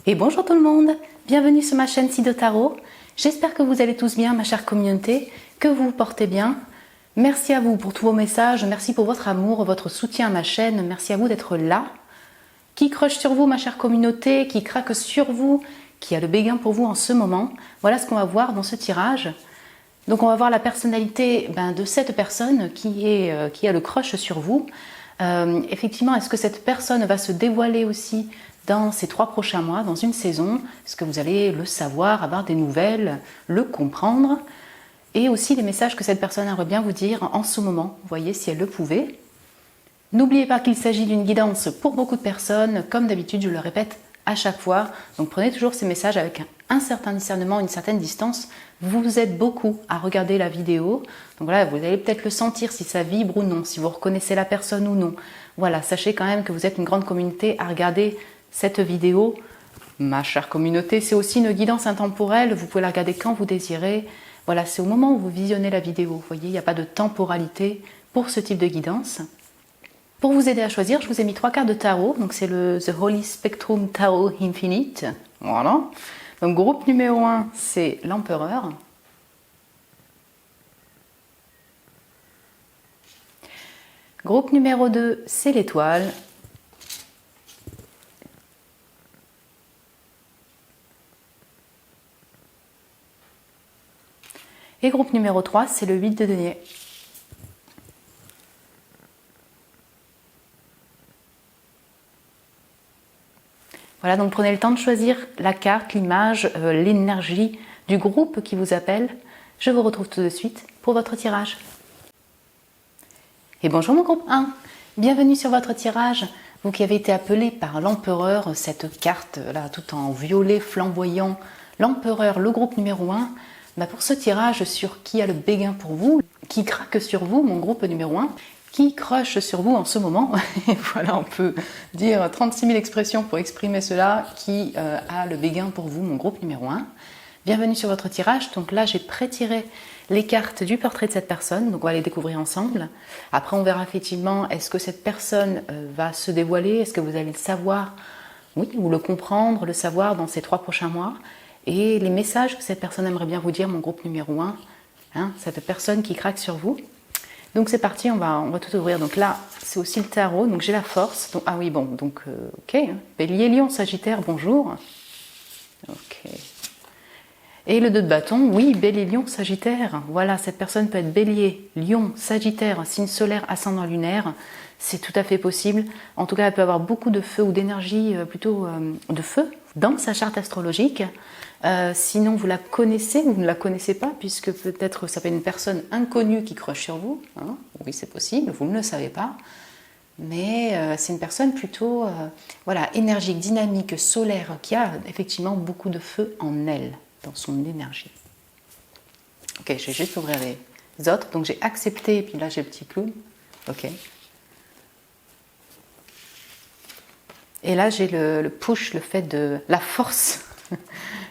Et bonjour tout le monde, bienvenue sur ma chaîne Sido Tarot. J'espère que vous allez tous bien, ma chère communauté, que vous vous portez bien. Merci à vous pour tous vos messages, merci pour votre amour, votre soutien à ma chaîne, merci à vous d'être là. Qui crush sur vous, ma chère communauté, qui craque sur vous, qui a le béguin pour vous en ce moment. Voilà ce qu'on va voir dans ce tirage. Donc on va voir la personnalité de cette personne qui a le crush sur vous. Effectivement, est-ce que cette personne va se dévoiler aussi dans ces 3 prochains mois, dans une saison? Est-ce que vous allez le savoir, avoir des nouvelles, le comprendre? Et aussi les messages que cette personne aimerait bien vous dire en ce moment, vous voyez, si elle le pouvait. N'oubliez pas qu'il s'agit d'une guidance pour beaucoup de personnes, comme d'habitude, je le répète à chaque fois. Donc prenez toujours ces messages avec un certain discernement, une certaine distance. Vous êtes beaucoup à regarder la vidéo. Donc voilà, vous allez peut-être le sentir si ça vibre ou non, si vous reconnaissez la personne ou non. Voilà, sachez quand même que vous êtes une grande communauté à regarder cette vidéo. Ma chère communauté, c'est aussi une guidance intemporelle. Vous pouvez la regarder quand vous désirez. Voilà, c'est au moment où vous visionnez la vidéo. Vous voyez, il n'y a pas de temporalité pour ce type de guidance. Pour vous aider à choisir, je vous ai mis 3 cartes de tarot. Donc c'est le The Holy Spectrum Tarot Infinite. Voilà. Donc groupe numéro 1, c'est l'Empereur. Groupe numéro 2, c'est l'Étoile. Et groupe numéro 3, c'est le 8 de denier. Voilà, donc prenez le temps de choisir la carte, l'image, l'énergie du groupe qui vous appelle. Je vous retrouve tout de suite pour votre tirage. Et bonjour mon groupe 1, bienvenue sur votre tirage. Vous qui avez été appelé par l'Empereur, cette carte là tout en violet flamboyant, l'Empereur, le groupe numéro 1. Pour ce tirage sur qui a le béguin pour vous, qui craque sur vous, mon groupe numéro 1, qui crush sur vous en ce moment. Voilà, on peut dire 36 000 expressions pour exprimer cela, qui a le béguin pour vous, mon groupe numéro 1. Bienvenue sur votre tirage. Donc là, j'ai pré-tiré les cartes du portrait de cette personne, donc on va les découvrir ensemble. Après, on verra effectivement, est-ce que cette personne va se dévoiler, est-ce que vous allez le savoir, oui, ou le comprendre, le savoir dans ces 3 prochains mois, et les messages que cette personne aimerait bien vous dire, mon groupe numéro 1, cette personne qui craque sur vous. Donc c'est parti, on va tout ouvrir. Donc là, c'est aussi le tarot, donc j'ai la force. Donc, ah oui, bon, donc ok. Bélier, Lion, Sagittaire, bonjour. Ok. Et le 2 de bâton, oui, Bélier, Lion, Sagittaire. Voilà, cette personne peut être Bélier, Lion, Sagittaire, signe solaire, ascendant lunaire. C'est tout à fait possible. En tout cas, elle peut avoir beaucoup de feu ou d'énergie, plutôt de feu, dans sa charte astrologique. Sinon, vous la connaissez ou vous ne la connaissez pas, puisque peut-être ça peut être une personne inconnue qui crush sur vous. Oui, c'est possible, vous ne le savez pas. Mais c'est une personne plutôt voilà, énergique, dynamique, solaire, qui a effectivement beaucoup de feu en elle, dans son énergie. Ok, je vais juste ouvrir les autres. Donc j'ai accepté, et puis là j'ai le petit clown. Ok. Et là j'ai le push, le fait de la force.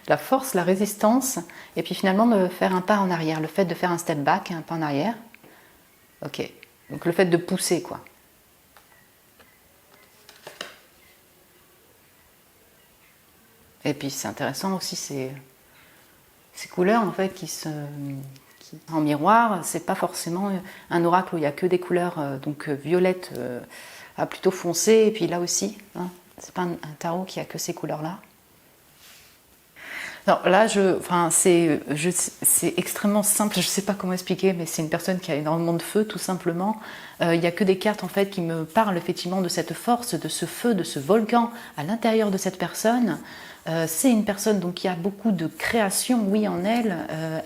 La force, la résistance, et puis finalement de faire un pas en arrière, le fait de faire un step back, un pas en arrière. Ok, donc le fait de pousser, quoi. Et puis c'est intéressant aussi ces couleurs en fait qui en miroir, c'est pas forcément un oracle où il n'y a que des couleurs donc violettes à plutôt foncé, et puis là aussi, c'est pas un tarot qui a que ces couleurs-là. Alors là, c'est extrêmement simple, je ne sais pas comment expliquer, mais c'est une personne qui a énormément de feu, tout simplement. Il n'y a que des cartes en fait qui me parlent effectivement de cette force, de ce feu, de ce volcan à l'intérieur de cette personne. C'est une personne donc, qui a beaucoup de création, oui, en elle.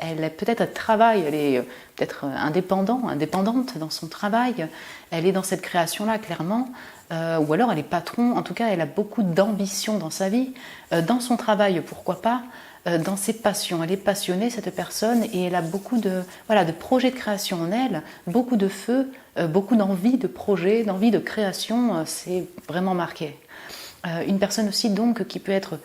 Elle est peut-être travail, elle est peut-être indépendante dans son travail. Elle est dans cette création-là, clairement. Ou alors elle est patron, en tout cas elle a beaucoup d'ambition dans sa vie, dans son travail, pourquoi pas, dans ses passions. Elle est passionnée, cette personne, et elle a beaucoup de projets de création en elle, beaucoup de feu, beaucoup d'envie de projet, d'envie de création, c'est vraiment marqué. Une personne aussi donc qui peut être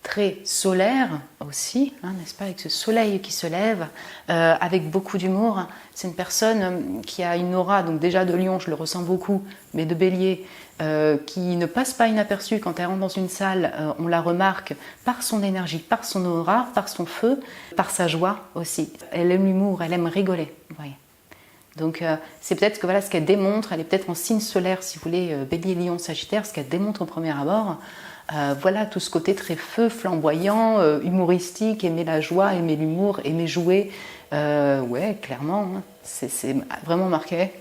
très solaire aussi, n'est-ce pas, avec ce soleil qui se lève, avec beaucoup d'humour. C'est une personne qui a une aura, donc déjà de Lion, je le ressens beaucoup, mais de Bélier, qui ne passe pas inaperçue quand elle rentre dans une salle, on la remarque par son énergie, par son aura, par son feu, par sa joie aussi. Elle aime l'humour, elle aime rigoler. Vous voyez. Donc c'est peut-être que voilà ce qu'elle démontre, elle est peut-être en signe solaire, si vous voulez, Bélier, Lion, Sagittaire, ce qu'elle démontre au premier abord. Voilà tout ce côté très feu, flamboyant, humoristique, aimer la joie, aimer l'humour, aimer jouer. Ouais, clairement, hein, c'est vraiment marqué.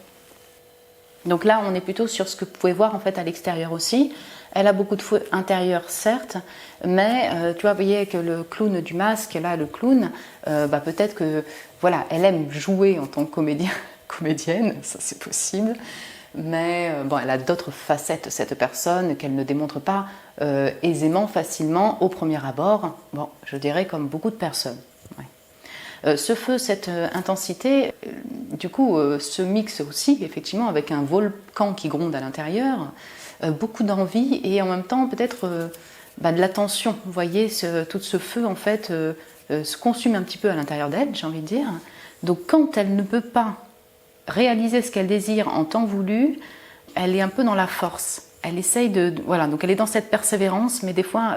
Donc là, on est plutôt sur ce que vous pouvez voir en fait à l'extérieur aussi. Elle a beaucoup de feu intérieur, certes, mais tu vois, vous voyez que le clown du masque, là, le clown, peut-être que voilà, elle aime jouer en tant que comédienne, ça c'est possible, mais bon, elle a d'autres facettes, cette personne, qu'elle ne démontre pas aisément, facilement, au premier abord. Bon, je dirais comme beaucoup de personnes. Ce feu, cette intensité, du coup, se mixe aussi effectivement avec un volcan qui gronde à l'intérieur, beaucoup d'envie et en même temps peut-être de la tension. Vous voyez, tout ce feu en fait se consume un petit peu à l'intérieur d'elle, j'ai envie de dire. Donc quand elle ne peut pas réaliser ce qu'elle désire en temps voulu, elle est un peu dans la force. Elle essaye voilà, donc elle est dans cette persévérance, mais des fois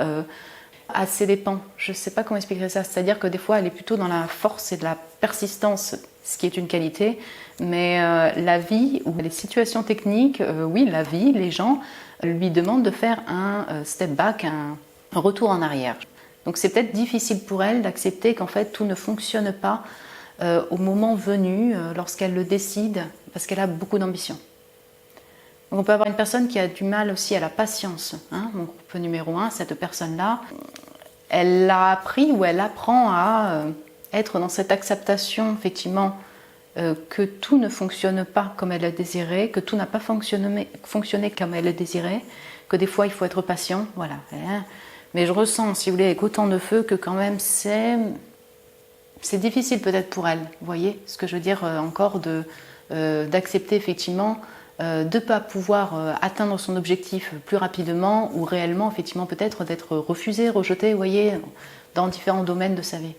à ses dépens. Je ne sais pas comment expliquer ça. C'est-à-dire que des fois, elle est plutôt dans la force et de la persistance, ce qui est une qualité. Mais la vie ou les situations techniques, oui, la vie, les gens lui demandent de faire un step back, un retour en arrière. Donc c'est peut-être difficile pour elle d'accepter qu'en fait tout ne fonctionne pas au moment venu, lorsqu'elle le décide, parce qu'elle a beaucoup d'ambition. Donc on peut avoir une personne qui a du mal aussi à la patience. Hein, mon groupe numéro 1, cette personne-là, elle a appris ou elle apprend à être dans cette acceptation, effectivement, que tout ne fonctionne pas comme elle le désirait, que tout n'a pas fonctionné comme elle le désirait, que des fois il faut être patient, voilà. Mais je ressens, si vous voulez, avec autant de feu que quand même c'est difficile peut-être pour elle. Vous voyez ce que je veux dire encore d'accepter effectivement de ne pas pouvoir atteindre son objectif plus rapidement ou réellement, effectivement, peut-être d'être refusé, rejeté, vous voyez, dans différents domaines de sa vie.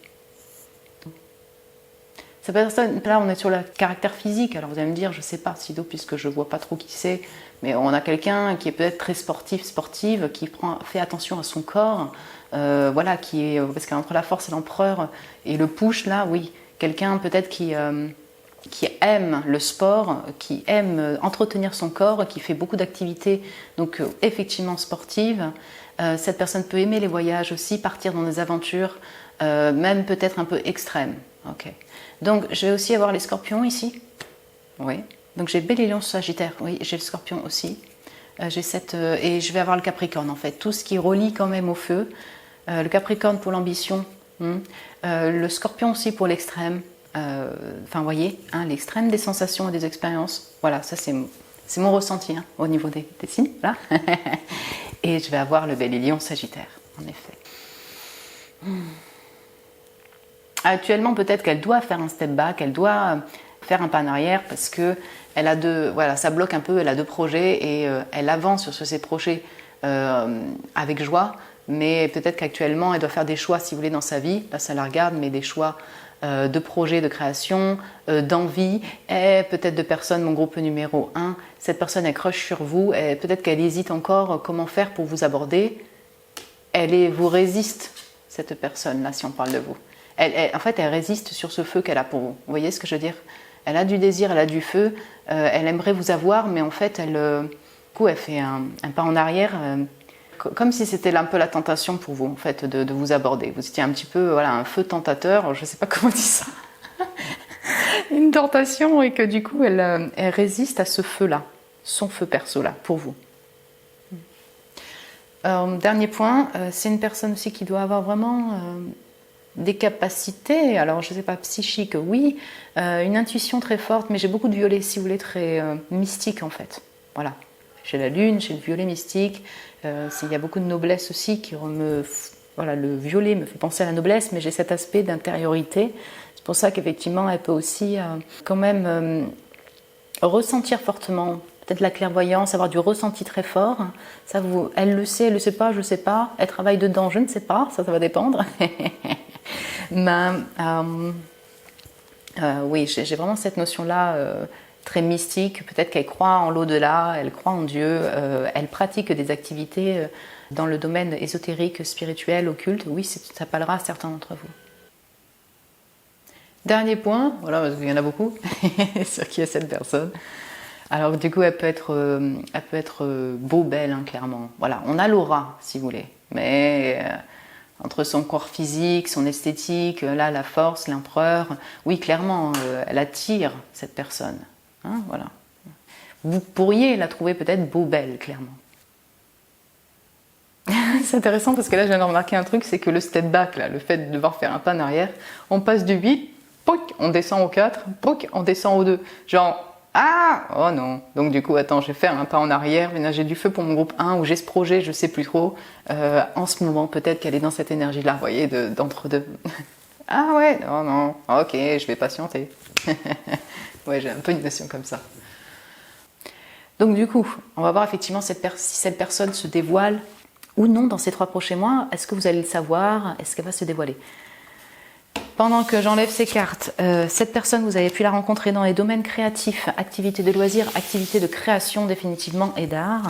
Ça peut être ça, là, on est sur le caractère physique, alors vous allez me dire, je ne sais pas, Sido, puisque je ne vois pas trop qui c'est, mais on a quelqu'un qui est peut-être très sportive, qui fait attention à son corps, voilà, qui est, parce qu'entre la force et l'empereur et le push, là, oui, quelqu'un peut-être qui aime le sport, qui aime entretenir son corps, qui fait beaucoup d'activités, donc effectivement sportives. Cette personne peut aimer les voyages aussi, partir dans des aventures, même peut-être un peu extrêmes. Okay. Donc je vais aussi avoir les scorpions ici. Oui. Donc j'ai Bélier, Lion, Sagittaire. Oui, j'ai le scorpion aussi. Et je vais avoir le Capricorne en fait. Tout ce qui relie quand même au feu. Le Capricorne pour l'ambition. Le Scorpion aussi pour l'extrême. Enfin, vous voyez, hein, l'extrême des sensations et des expériences. Voilà, ça c'est mon ressenti hein, au niveau des signes. Là. Et je vais avoir le Bélier, Lion, Sagittaire, en effet. Actuellement, peut-être qu'elle doit faire un step back, elle doit faire un pas en arrière parce que elle a voilà, ça bloque un peu, elle a deux projets et elle avance sur ces projets avec joie, mais peut-être qu'actuellement, elle doit faire des choix, si vous voulez, dans sa vie. Là, ça la regarde, mais des choix de projets, de création, d'envie, et peut-être de personnes, mon groupe numéro 1, cette personne elle crush sur vous, peut-être qu'elle hésite encore comment faire pour vous aborder, vous résiste, cette personne-là, si on parle de vous. En fait, elle résiste sur ce feu qu'elle a pour vous. Vous voyez ce que je veux dire? Elle a du désir, elle a du feu, elle aimerait vous avoir, mais en fait, elle fait un pas en arrière, comme si c'était un peu la tentation pour vous, en fait, de vous aborder. Vous étiez un petit peu, voilà, un feu tentateur, je ne sais pas comment on dit ça. Une tentation, et que du coup, elle résiste à ce feu-là, son feu perso-là, pour vous. Dernier point, c'est une personne aussi qui doit avoir vraiment des capacités, alors je ne sais pas, psychiques, oui, une intuition très forte, mais j'ai beaucoup de violet, si vous voulez, très mystique, en fait. Voilà. J'ai la lune, j'ai le violet mystique, il y a beaucoup de noblesse aussi voilà, le violet me fait penser à la noblesse, mais j'ai cet aspect d'intériorité. C'est pour ça qu'effectivement, elle peut aussi quand même ressentir fortement, peut-être la clairvoyance, avoir du ressenti très fort. Ça, elle le sait, elle le sait pas, je ne sais pas. Elle travaille dedans, je ne sais pas, ça va dépendre. Mais oui, j'ai vraiment cette notion-là très mystique, peut-être qu'elle croit en l'au-delà, elle croit en Dieu, elle pratique des activités dans le domaine ésotérique, spirituel, occulte. Oui, ça parlera à certains d'entre vous. Dernier point, voilà, parce qu'il y en a beaucoup, sur qui est cette personne. Alors du coup, elle peut être beau, belle, hein, clairement. Voilà, on a l'aura, si vous voulez. Mais entre son corps physique, son esthétique, là, la force, l'empereur, oui, clairement, elle attire cette personne. Hein, voilà. Vous pourriez la trouver peut-être beau, belle, clairement. C'est intéressant parce que là, je viens de remarquer un truc, c'est que le step back, là, le fait de devoir faire un pas en arrière, on passe du 8, pouc, on descend au 4, pouc, on descend au 2. Genre, ah, oh non. Donc du coup, attends, je vais faire un pas en arrière. J'ai du feu pour mon groupe 1 ou j'ai ce projet, je sais plus trop. En ce moment, peut-être qu'elle est dans cette énergie-là, vous voyez, d'entre-deux. Ah ouais, non, non, ok, je vais patienter. Ouais, j'ai un peu une notion comme ça. Donc du coup, on va voir effectivement si cette personne se dévoile ou non dans ces 3 prochains mois. Est-ce que vous allez le savoir? Est-ce qu'elle va se dévoiler? Pendant que j'enlève ces cartes, cette personne, vous avez pu la rencontrer dans les domaines créatifs, activités de loisirs, activités de création définitivement et d'art,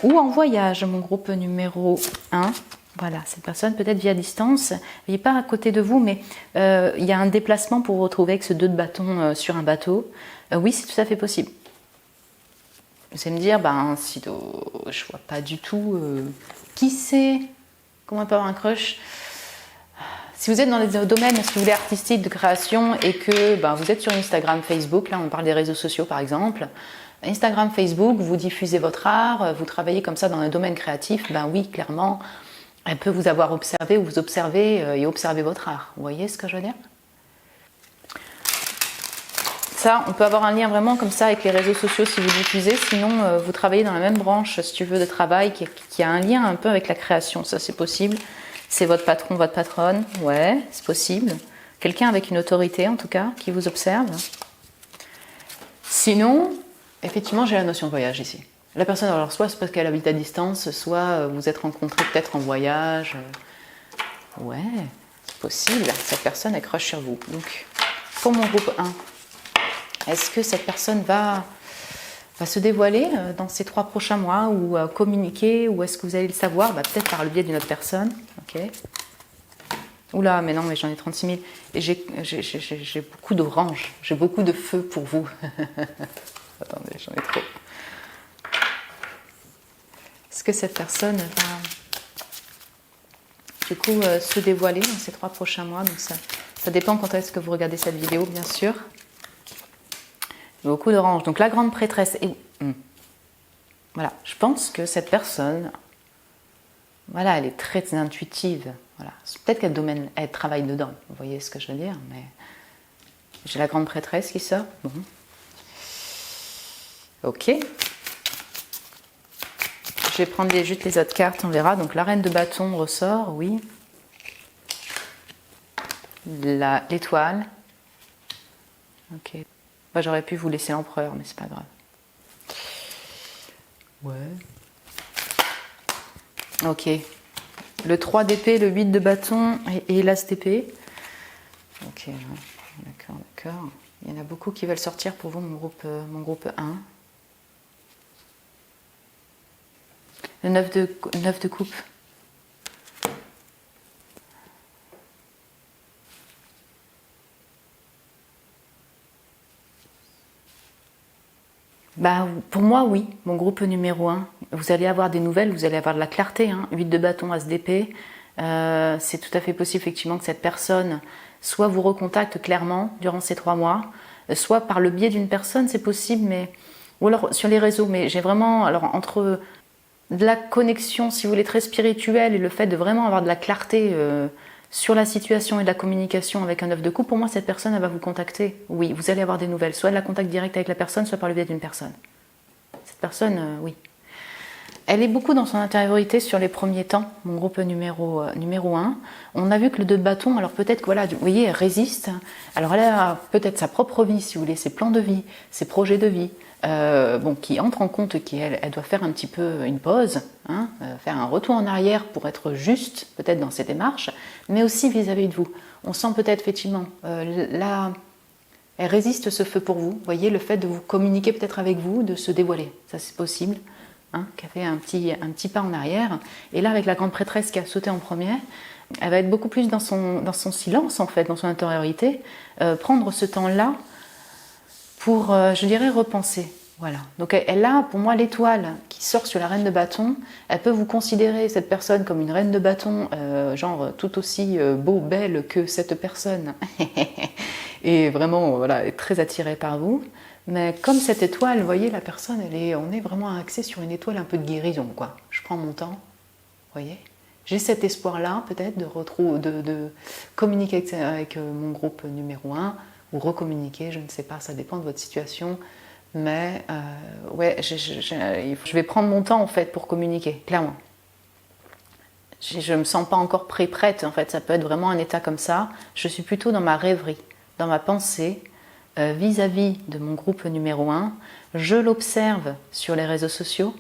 ou en voyage, mon groupe numéro 1. Voilà, cette personne peut-être via distance, il n'est pas à côté de vous, mais il y a un déplacement pour vous retrouver avec ce 2 de bâton sur un bateau. Oui, c'est tout à fait possible. Vous allez me dire, ben, si je vois pas du tout qui c'est, comment on peut avoir un crush. Si vous êtes dans les domaines, si vous voulez, artistiques, de création, et que ben, vous êtes sur Instagram, Facebook, là on parle des réseaux sociaux par exemple, Instagram, Facebook, vous diffusez votre art, vous travaillez comme ça dans un domaine créatif, ben oui, clairement, elle peut vous avoir observé ou vous observer et observer votre art. Vous voyez ce que je veux dire? Ça, on peut avoir un lien vraiment comme ça avec les réseaux sociaux si vous diffusez, sinon vous travaillez dans la même branche, si tu veux, de travail qui a un lien un peu avec la création, ça c'est possible. C'est votre patron, votre patronne, ouais, c'est possible. Quelqu'un avec une autorité en tout cas, qui vous observe. Sinon, effectivement, j'ai la notion de voyage ici. La personne, alors soit c'est parce qu'elle habite à distance, soit vous êtes rencontrés peut-être en voyage. Ouais, c'est possible, cette personne elle crush sur vous. Donc, pour mon groupe 1, est-ce que cette personne va se dévoiler dans ces 3 prochains mois ou communiquer, ou est-ce que vous allez le savoir peut-être par le biais d'une autre personne. Ok. Oula, mais non, mais j'en ai 36 000. Et j'ai beaucoup d'orange, j'ai beaucoup de feu pour vous. Attendez, j'en ai trop. Est-ce que cette personne va du coup se dévoiler dans ces 3 prochains mois? Donc ça dépend quand est-ce que vous regardez cette vidéo, bien sûr. Beaucoup d'orange. Donc la grande prêtresse. Et voilà, je pense que cette personne, voilà, elle est très intuitive. Voilà. Peut-être elle travaille dedans. Vous voyez ce que je veux dire? Mais j'ai la grande prêtresse qui sort. Bon. Ok. Je vais prendre juste les autres cartes, on verra. Donc la reine de bâton ressort, oui. L'étoile. Ok. Bah, j'aurais pu vous laisser l'empereur, mais c'est pas grave. Ouais. Ok. Le 3 d'épée, le 8 de bâton et l'as d'épée. Ok, d'accord, d'accord. Il y en a beaucoup qui veulent sortir pour vous, mon groupe 1. Le 9 de coupe. Bah, pour moi, oui, mon groupe numéro 1. Vous allez avoir des nouvelles, vous allez avoir de la clarté. 8 de bâton, as d'épée. C'est tout à fait possible, effectivement, que cette personne soit vous recontacte clairement durant ces 3 mois, soit par le biais d'une personne, c'est possible, mais ou alors sur les réseaux. Mais j'ai vraiment, alors entre de la connexion, si vous voulez, très spirituelle et le fait de vraiment avoir de la clarté sur la situation et de la communication avec un 9 de coupe, pour moi, cette personne, elle va vous contacter. Oui, vous allez avoir des nouvelles, soit de la contact direct avec la personne, soit par le biais d'une personne. Cette personne, oui. Elle est beaucoup dans son intériorité sur les premiers temps, mon groupe numéro 1. On a vu que le 2 de bâton, alors peut-être que, voilà, vous voyez, elle résiste. Alors elle a peut-être sa propre vie, si vous voulez, ses plans de vie, ses projets de vie, qui entrent en compte qu'elle doit faire un petit peu une pause, faire un retour en arrière pour être juste, peut-être dans ses démarches, mais aussi vis-à-vis de vous. On sent peut-être effectivement, là, elle résiste ce feu pour vous. Vous voyez, le fait de vous communiquer peut-être avec vous, de se dévoiler, ça c'est possible. Hein, qui a fait un petit pas en arrière. Et là, avec la grande prêtresse qui a sauté en premier, elle va être beaucoup plus dans son silence, en fait, dans son intériorité, prendre ce temps-là pour, je dirais, repenser. Voilà. Donc elle a, pour moi, l'étoile qui sort sur la reine de bâton. Elle peut vous considérer, cette personne, comme une reine de bâton, genre tout aussi belle que cette personne. Et vraiment, voilà, est très attirée par vous. Mais comme cette étoile, vous voyez, la personne, on est vraiment axé sur une étoile un peu de guérison, quoi. Je prends mon temps, vous voyez. J'ai cet espoir-là, peut-être, de communiquer avec mon groupe numéro 1, ou recommuniquer, je ne sais pas, ça dépend de votre situation. Mais, ouais, je vais prendre mon temps, en fait, pour communiquer, clairement. Je ne me sens pas encore prête, en fait, ça peut être vraiment un état comme ça. Je suis plutôt dans ma rêverie, dans ma pensée, vis-à-vis de mon groupe numéro 1, je l'observe sur les réseaux sociaux.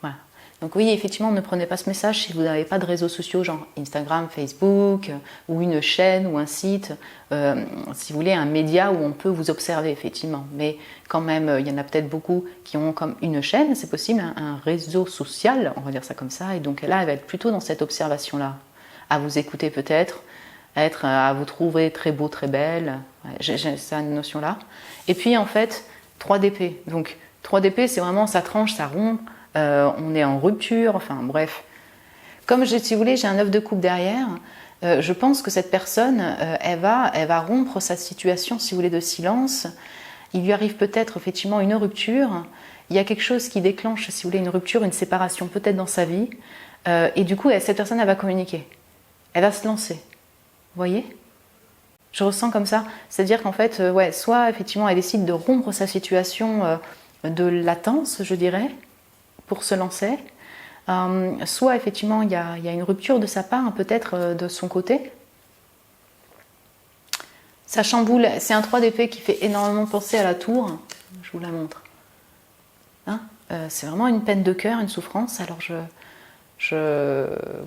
Voilà. Donc oui, effectivement, ne prenez pas ce message si vous n'avez pas de réseaux sociaux, genre Instagram, Facebook, ou une chaîne, ou un site, si vous voulez, un média où on peut vous observer, effectivement. Mais quand même, il y en a peut-être beaucoup qui ont comme une chaîne, c'est possible, un réseau social, on va dire ça comme ça, et donc là, elle va être plutôt dans cette observation-là, à vous écouter peut-être, à vous trouver très beau, très belle. Ouais, j'ai cette notion-là. Et puis, en fait, 3 d'épée. Donc, 3 d'épée, c'est vraiment, ça tranche, ça rompt, on est en rupture, enfin, bref. Comme, si vous voulez, j'ai un 9 de coupe derrière, je pense que cette personne, elle va rompre sa situation, si vous voulez, de silence. Il lui arrive peut-être, effectivement, une rupture. Il y a quelque chose qui déclenche, si vous voulez, une rupture, une séparation, peut-être dans sa vie. Et du coup, cette personne, elle va communiquer. Elle va se lancer. Vous voyez? Je ressens comme ça. C'est-à-dire qu'en fait, ouais, soit effectivement elle décide de rompre sa situation de latence, je dirais, pour se lancer. Soit effectivement il y a une rupture de sa part, peut-être de son côté. Ça chamboule. C'est un 3 d'épée qui fait énormément penser à la tour. Je vous la montre. Hein, c'est vraiment une peine de cœur, une souffrance. Alors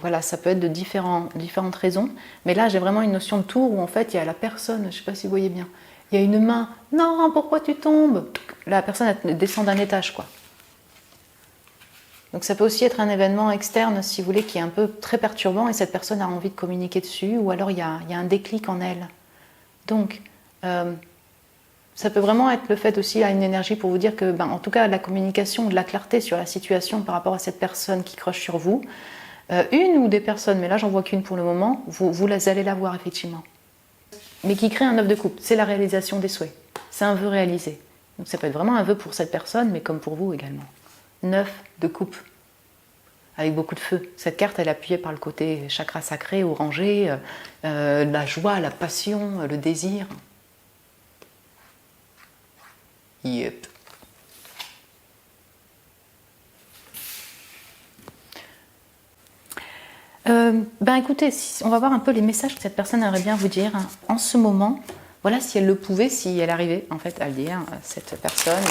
voilà, ça peut être de différentes raisons, mais là j'ai vraiment une notion de tour où en fait il y a la personne, je ne sais pas si vous voyez bien, il y a une main, non, pourquoi tu tombes? La personne elle descend d'un étage, quoi. Donc ça peut aussi être un événement externe, si vous voulez, qui est un peu très perturbant et cette personne a envie de communiquer dessus, ou alors il y a un déclic en elle. Donc, ça peut vraiment être le fait aussi à une énergie pour vous dire que, en tout cas, la communication, de la clarté sur la situation par rapport à cette personne qui croche sur vous, une ou des personnes, mais là j'en vois qu'une pour le moment, vous allez la voir effectivement. Mais qui crée un 9 de coupe, c'est la réalisation des souhaits, c'est un vœu réalisé. Donc ça peut être vraiment un vœu pour cette personne, mais comme pour vous également. 9 de coupe, avec beaucoup de feu. Cette carte, elle est appuyée par le côté chakra sacré, orangé, la joie, la passion, le désir. Yep. Écoutez, on va voir un peu les messages que cette personne aimerait bien vous dire en ce moment. Voilà, si elle le pouvait, si elle arrivait en fait à le dire, cette personne.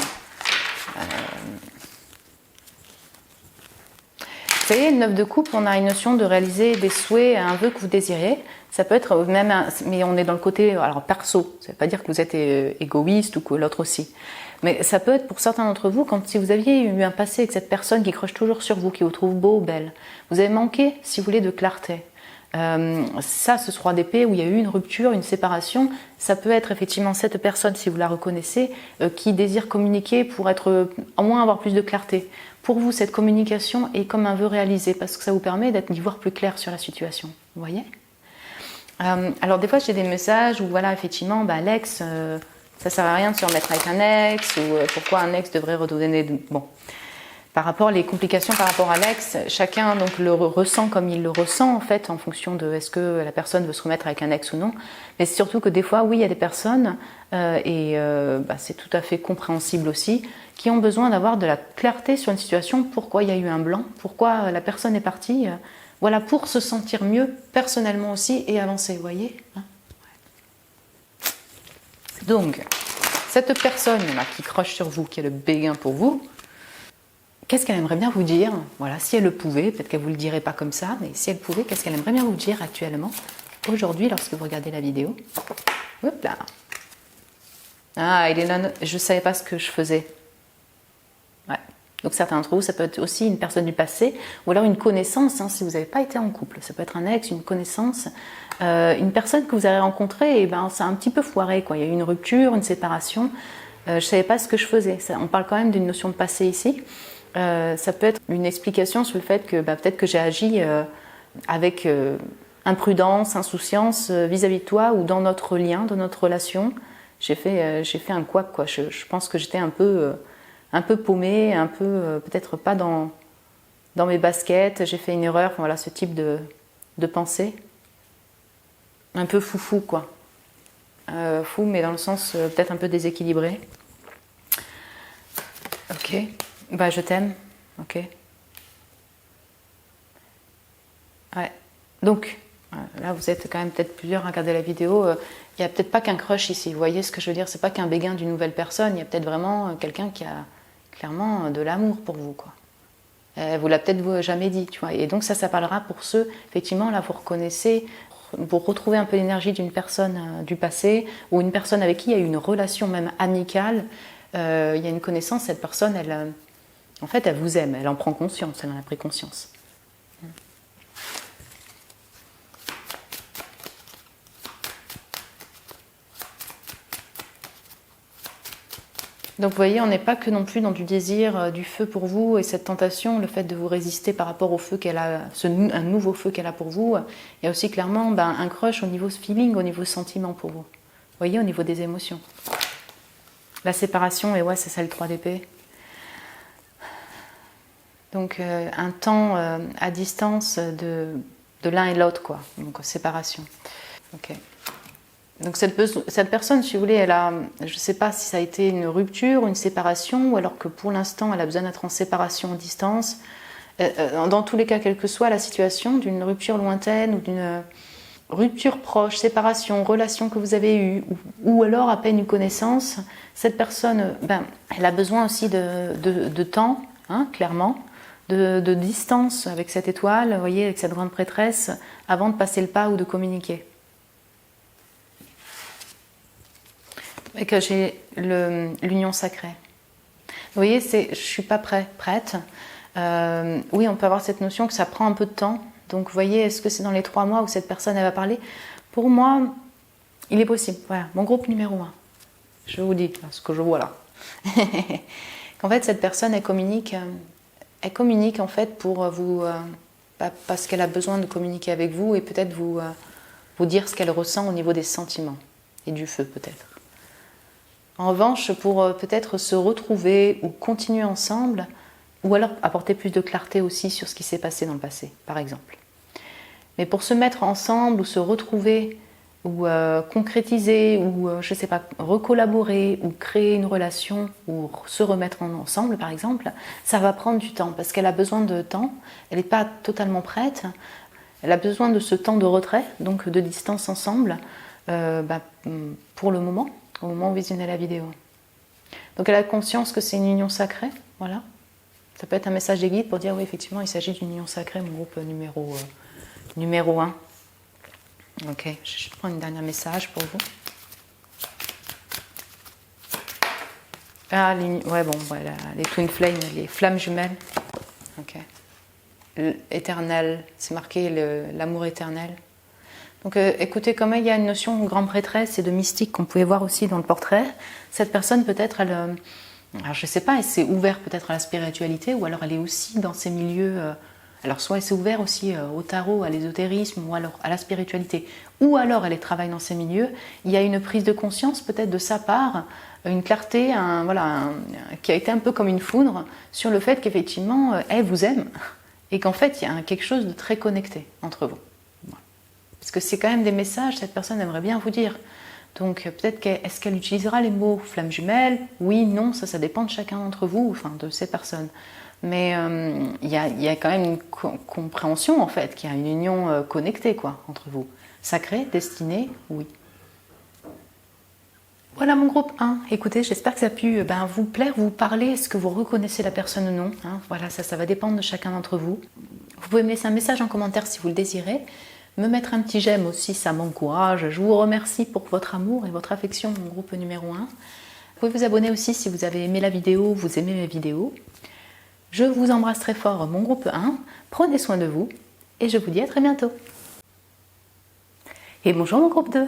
Vous savez, le 9 de coupe, on a une notion de réaliser des souhaits, un vœu que vous désirez. Ça peut être même, mais on est dans le côté alors perso. Ça ne veut pas dire que vous êtes égoïste ou que l'autre aussi. Mais ça peut être pour certains d'entre vous, si vous aviez eu un passé avec cette personne qui croche toujours sur vous, qui vous trouve beau ou belle, vous avez manqué, si vous voulez, de clarté. Ça, ce 3 d'épée où il y a eu une rupture, une séparation, ça peut être effectivement cette personne, si vous la reconnaissez, qui désire communiquer pour être, au moins avoir plus de clarté. Pour vous, cette communication est comme un vœu réalisé parce que ça vous permet d'y voir plus clair sur la situation. Vous voyez? Alors des fois, j'ai des messages où voilà, effectivement, l'ex, ça sert à rien de se remettre avec un ex, ou pourquoi un ex devrait redonner... Bon, par rapport les complications par rapport à l'ex, chacun donc le ressent comme il le ressent en fait, en fonction de est-ce que la personne veut se remettre avec un ex ou non. Mais c'est surtout que des fois, oui, il y a des personnes, c'est tout à fait compréhensible aussi, qui ont besoin d'avoir de la clarté sur une situation, pourquoi il y a eu un blanc, pourquoi la personne est partie, voilà, pour se sentir mieux personnellement aussi et avancer, vous voyez, hein. Donc, cette personne-là qui croche sur vous, qui est le béguin pour vous, qu'est-ce qu'elle aimerait bien vous dire? Voilà, si elle le pouvait, peut-être qu'elle ne vous le dirait pas comme ça, mais si elle pouvait, qu'est-ce qu'elle aimerait bien vous dire actuellement, aujourd'hui, lorsque vous regardez la vidéo? Hop là. Ah, il est là, je ne savais pas ce que je faisais. Ouais. Donc certains d'entre vous, ça peut être aussi une personne du passé, ou alors une connaissance, hein, si vous n'avez pas été en couple. Ça peut être un ex, une connaissance, une personne que vous avez rencontrée, et ben, ça a un petit peu foiré, quoi. Il y a eu une rupture, une séparation. Je ne savais pas ce que je faisais. On parle quand même d'une notion de passé ici. Ça peut être une explication sur le fait que peut-être que j'ai agi avec imprudence, insouciance vis-à-vis de toi ou dans notre lien, dans notre relation. J'ai fait un couac, quoi. Je pense que j'étais un peu paumée, un peu peut-être pas dans mes baskets. J'ai fait une erreur, enfin, voilà, ce type de pensée. Un peu foufou, quoi. Fou, mais dans le sens peut-être un peu déséquilibré. Ok. Bah, je t'aime. Ok. Ouais. Donc, là, vous êtes quand même peut-être plusieurs à regarder la vidéo. Il n'y a peut-être pas qu'un crush ici. Vous voyez ce que je veux dire? C'est pas qu'un béguin d'une nouvelle personne. Il y a peut-être vraiment quelqu'un qui a clairement de l'amour pour vous, quoi. Vous l'a peut-être jamais dit, tu vois. Et donc ça parlera pour ceux, effectivement, là, vous reconnaissez, pour retrouver un peu l'énergie d'une personne du passé ou une personne avec qui il y a eu une relation même amicale. Il y a une connaissance, cette personne, en fait, elle vous aime, elle en prend conscience, elle en a pris conscience. Donc vous voyez, on n'est pas que non plus dans du désir, du feu pour vous et cette tentation, le fait de vous résister par rapport au feu qu'elle a, un nouveau feu qu'elle a pour vous. Il y a aussi clairement un crush au niveau feeling, au niveau sentiment pour vous. Vous voyez, au niveau des émotions. La séparation, et ouais, c'est ça le 3 d'épée. Donc un temps à distance de l'un et l'autre, quoi. Donc séparation. Ok. Donc cette personne, si vous voulez, elle a, je ne sais pas si ça a été une rupture, une séparation, ou alors que pour l'instant, elle a besoin d'être en séparation à distance. Dans tous les cas, quelle que soit la situation, d'une rupture lointaine ou d'une rupture proche, séparation, relation que vous avez eue, ou alors à peine une connaissance, cette personne, elle a besoin aussi de temps, hein, clairement, de distance avec cette étoile, vous voyez, avec cette grande prêtresse, avant de passer le pas ou de communiquer. Et que j'ai l'union sacrée. Vous voyez, je ne suis pas prête. Oui, on peut avoir cette notion que ça prend un peu de temps. Donc, vous voyez, est-ce que c'est dans les 3 mois où cette personne elle va parler? Pour moi, il est possible. Voilà, mon groupe numéro 1. Je vous dis ce que je vois là. Qu'en fait, cette personne, elle communique en fait pour vous... parce qu'elle a besoin de communiquer avec vous et peut-être vous dire ce qu'elle ressent au niveau des sentiments et du feu, peut-être. En revanche, pour peut-être se retrouver ou continuer ensemble, ou alors apporter plus de clarté aussi sur ce qui s'est passé dans le passé, par exemple. Mais pour se mettre ensemble ou se retrouver, ou concrétiser, ou je ne sais pas, recollaborer, ou créer une relation, ou se remettre ensemble, par exemple, ça va prendre du temps, parce qu'elle a besoin de temps, elle n'est pas totalement prête, elle a besoin de ce temps de retrait, donc de distance ensemble, pour le moment, au moment où vous visionnez la vidéo. Donc elle a conscience que c'est une union sacrée, voilà. Ça peut être un message des guides pour dire oui, effectivement, il s'agit d'une union sacrée, mon groupe numéro 1. Ok, je prends un dernier message pour vous. Ah, ouais, bon, voilà, les twin flames, les flammes jumelles. Ok. Éternel, c'est marqué l'amour éternel. Donc écoutez, comme il y a une notion de grande prêtresse et de mystique qu'on pouvait voir aussi dans le portrait, cette personne peut-être, alors je ne sais pas, elle s'est ouverte peut-être à la spiritualité ou alors elle est aussi dans ces milieux, alors soit elle s'est ouverte aussi au tarot, à l'ésotérisme ou alors à la spiritualité, ou alors elle travaille dans ces milieux, il y a une prise de conscience peut-être de sa part, une clarté, qui a été un peu comme une foudre sur le fait qu'effectivement elle vous aime et qu'en fait il y a quelque chose de très connecté entre vous. Parce que c'est quand même des messages, cette personne aimerait bien vous dire. Donc peut-être est-ce qu'elle utilisera les mots flamme jumelle? Oui, non, ça dépend de chacun d'entre vous, enfin de ces personnes. Mais il y a quand même une compréhension en fait, qu'il y a une union connectée quoi, entre vous. Sacrée, destinée, oui. Voilà mon groupe 1. Écoutez, j'espère que ça a pu vous plaire, vous parler. Est-ce que vous reconnaissez la personne ou non, hein? Voilà, ça va dépendre de chacun d'entre vous. Vous pouvez me laisser un message en commentaire si vous le désirez. Me mettre un petit j'aime aussi, ça m'encourage. Je vous remercie pour votre amour et votre affection, mon groupe numéro 1. Vous pouvez vous abonner aussi si vous avez aimé la vidéo, vous aimez mes vidéos. Je vous embrasse très fort, mon groupe 1. Prenez soin de vous et je vous dis à très bientôt. Et bonjour mon groupe 2.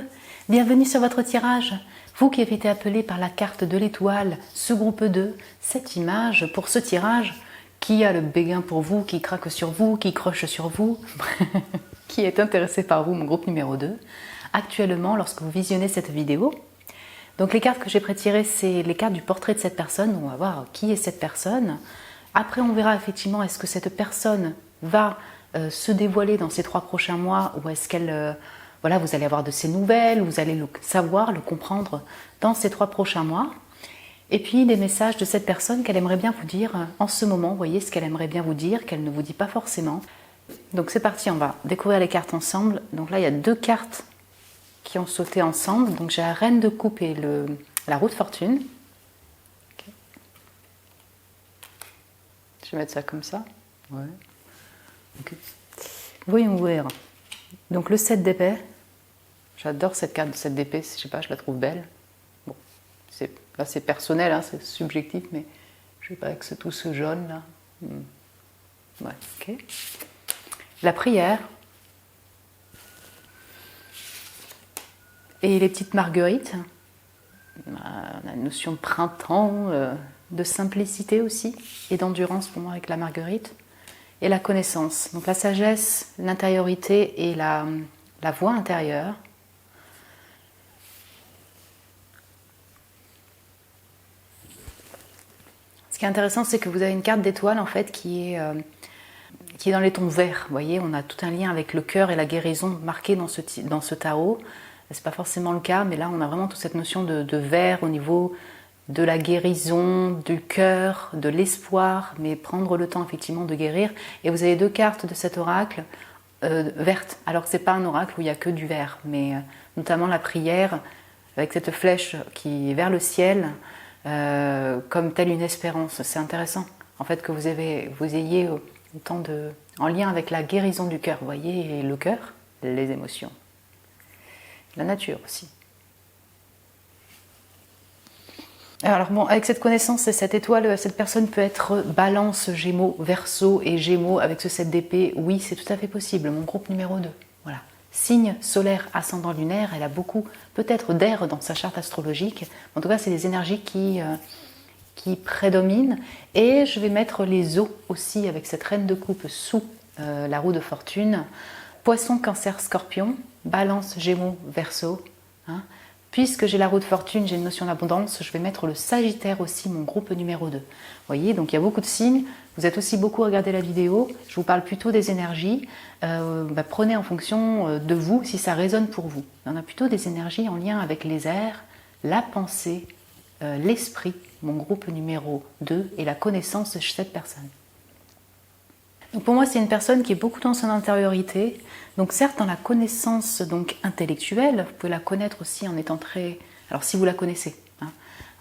Bienvenue sur votre tirage. Vous qui avez été appelé par la carte de l'étoile, ce groupe 2, cette image pour ce tirage, qui a le béguin pour vous, qui craque sur vous, qui croche sur vous, qui est intéressé par vous, mon groupe numéro 2, actuellement lorsque vous visionnez cette vidéo. Donc les cartes que j'ai prétirées, c'est les cartes du portrait de cette personne. On va voir qui est cette personne. Après, on verra effectivement est-ce que cette personne va se dévoiler dans ces 3 prochains mois ou est-ce qu'elle... voilà, vous allez avoir de ses nouvelles, vous allez le savoir, le comprendre dans ces 3 prochains mois. Et puis des messages de cette personne qu'elle aimerait bien vous dire en ce moment. Vous voyez ce qu'elle aimerait bien vous dire, qu'elle ne vous dit pas forcément. Donc c'est parti, on va découvrir les cartes ensemble. Donc là, il y a 2 cartes qui ont sauté ensemble. Donc j'ai la reine de coupe et la roue de fortune. Okay. Je vais mettre ça comme ça. Ouais. Okay. Voyons voir. Donc le 7 d'épée. J'adore cette carte de 7 d'épée, je sais pas, je la trouve belle. Bon, là c'est personnel, hein, c'est subjectif, mais je sais pas, avec tout ce jaune là. Ouais, ok. La prière. Et les petites marguerites. La notion de printemps, de simplicité aussi, et d'endurance pour moi avec la marguerite. Et la connaissance. Donc la sagesse, l'intériorité et la voix intérieure. Ce qui est intéressant, c'est que vous avez une carte d'étoile en fait qui est dans les tons verts. Vous voyez, on a tout un lien avec le cœur et la guérison marqué dans ce tarot. C'est pas forcément le cas, mais là on a vraiment toute cette notion de vert au niveau de la guérison, du cœur, de l'espoir, mais prendre le temps effectivement de guérir. Et vous avez 2 cartes de cet oracle vertes, alors que c'est pas un oracle où il y a que du vert, mais notamment la prière avec cette flèche qui est vers le ciel, comme telle une espérance. C'est intéressant en fait que vous ayez autant en lien avec la guérison du cœur, vous voyez, et le cœur, les émotions, la nature aussi. Alors bon, avec cette connaissance et cette étoile, cette personne peut être Balance, Gémeaux, Verseau et Gémeaux avec ce 7 d'épée. Oui, c'est tout à fait possible. Mon groupe numéro 2. Voilà. Signe solaire, ascendant lunaire. Elle a beaucoup, peut-être, d'air dans sa charte astrologique. En tout cas, c'est des énergies qui prédominent. Et je vais mettre les eaux aussi avec cette reine de coupe sous la roue de fortune. Poisson, Cancer, Scorpion. Balance, Gémeaux, Verseau. Hein. Puisque j'ai la roue de fortune, j'ai une notion d'abondance, je vais mettre le Sagittaire aussi, mon groupe numéro 2. Vous voyez, donc il y a beaucoup de signes. Vous êtes aussi beaucoup à regarder la vidéo. Je vous parle plutôt des énergies. Prenez en fonction de vous, si ça résonne pour vous. On a plutôt des énergies en lien avec les airs, la pensée, l'esprit, mon groupe numéro 2, et la connaissance de cette personne. Donc pour moi, c'est une personne qui est beaucoup dans son intériorité. Donc certes, dans la connaissance donc intellectuelle, vous pouvez la connaître aussi en étant très... Alors si vous la connaissez, hein,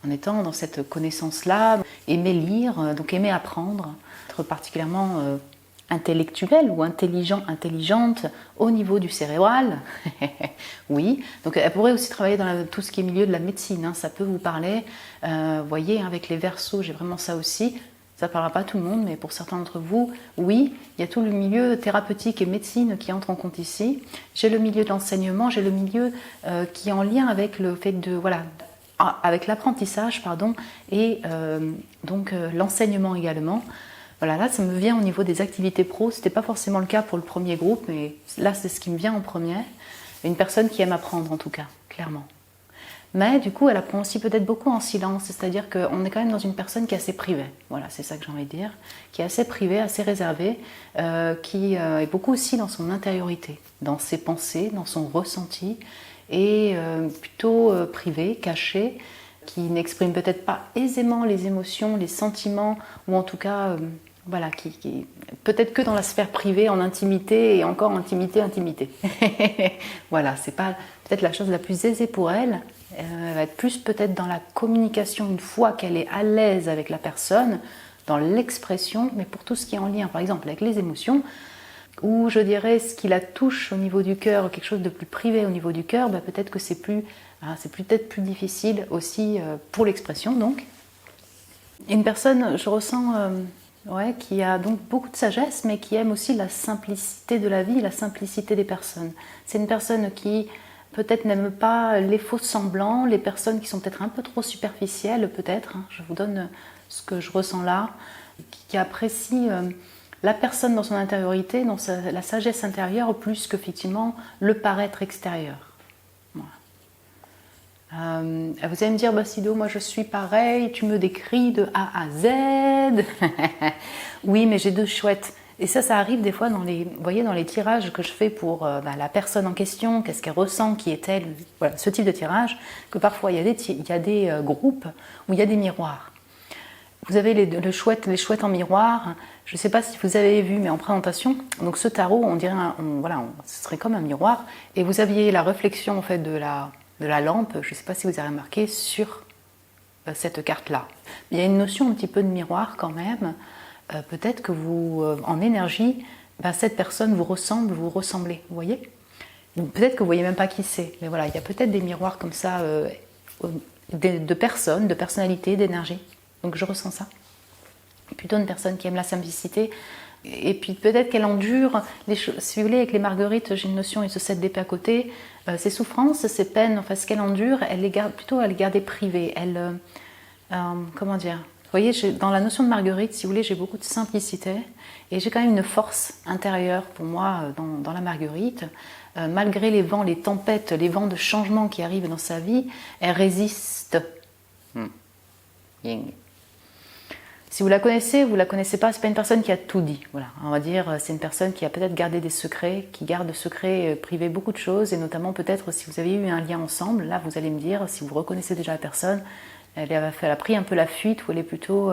en étant dans cette connaissance-là, aimer lire, donc aimer apprendre, être particulièrement intellectuelle ou intelligent, intelligente au niveau du cérébral. Oui, donc elle pourrait aussi travailler dans tout ce qui est milieu de la médecine, hein, ça peut vous parler. Vous voyez, avec les Verseaux, j'ai vraiment ça aussi. Ça ne parlera pas à tout le monde, mais pour certains d'entre vous, oui, il y a tout le milieu thérapeutique et médecine qui entre en compte ici. J'ai le milieu de l'enseignement, j'ai le milieu qui est en lien avec le fait de, voilà, avec l'apprentissage, pardon, et donc l'enseignement également. Voilà, là, ça me vient au niveau des activités pro. Ce n'était pas forcément le cas pour le premier groupe, mais là, c'est ce qui me vient en premier. Une personne qui aime apprendre, en tout cas, clairement. Mais du coup, elle apprend aussi peut-être beaucoup en silence, c'est-à-dire qu'on est quand même dans une personne qui est assez privée. Voilà, c'est ça que j'ai envie de dire. Qui est assez privée, assez réservée, qui est beaucoup aussi dans son intériorité, dans ses pensées, dans son ressenti, et plutôt privée, cachée, qui n'exprime peut-être pas aisément les émotions, les sentiments, ou en tout cas... voilà, qui peut-être que dans la sphère privée, en intimité, et encore intimité. Voilà, c'est pas peut-être la chose la plus aisée pour elle. Elle va être plus peut-être dans la communication une fois qu'elle est à l'aise avec la personne, dans l'expression, mais pour tout ce qui est en lien, par exemple, avec les émotions. ou je dirais ce qui la touche au niveau du cœur, quelque chose de plus privé au niveau du cœur, peut-être que c'est peut-être plus difficile aussi pour l'expression donc. Une personne, je ressens, qui a donc beaucoup de sagesse, mais qui aime aussi la simplicité de la vie, la simplicité des personnes. C'est une personne qui peut-être n'aime pas les faux semblants, les personnes qui sont peut-être un peu trop superficielles, peut-être. Je vous donne ce que je ressens là, qui apprécie la personne dans son intériorité, dans la sagesse intérieure, plus qu'effectivement le paraître extérieur. Vous allez me dire, Sido, moi je suis pareil, tu me décris de A à Z. Oui, mais j'ai deux chouettes. Et ça arrive des fois dans les tirages que je fais pour la personne en question, qu'est-ce qu'elle ressent, qui est-elle, voilà, ce type de tirage, que parfois il y a des groupes où il y a des miroirs. Vous avez les chouettes en miroir. Je ne sais pas si vous avez vu, mais en présentation, donc ce tarot, on dirait, ce serait comme un miroir, et vous aviez la réflexion en fait de la lampe, je ne sais pas si vous avez remarqué, sur cette carte-là. Il y a une notion un petit peu de miroir quand même. Peut-être que vous, en énergie, cette personne vous ressemble, vous ressemblez, vous voyez? Peut-être que vous ne voyez même pas qui c'est, mais voilà, il y a peut-être des miroirs comme ça, de personnes, de personnalités, d'énergie. Donc je ressens ça. Plutôt une personne qui aime la simplicité. Et puis peut-être qu'elle endure les choses. Si vous voulez, avec les marguerites, j'ai une notion et ce 7 d'épée à côté. Ses souffrances, ses peines, enfin ce qu'elle endure, elle les garde privées. Comment dire? Vous voyez, dans la notion de marguerite, si vous voulez, j'ai beaucoup de simplicité et j'ai quand même une force intérieure pour moi dans la marguerite. Malgré les vents, les tempêtes, les vents de changement qui arrivent dans sa vie, elle résiste. Ying. Si vous la connaissez pas, c'est pas une personne qui a tout dit. Voilà, on va dire, c'est une personne qui a peut-être gardé des secrets, qui garde de secrets privés beaucoup de choses, et notamment peut-être si vous avez eu un lien ensemble, là vous allez me dire, si vous reconnaissez déjà la personne, elle a pris un peu la fuite, ou elle est plutôt,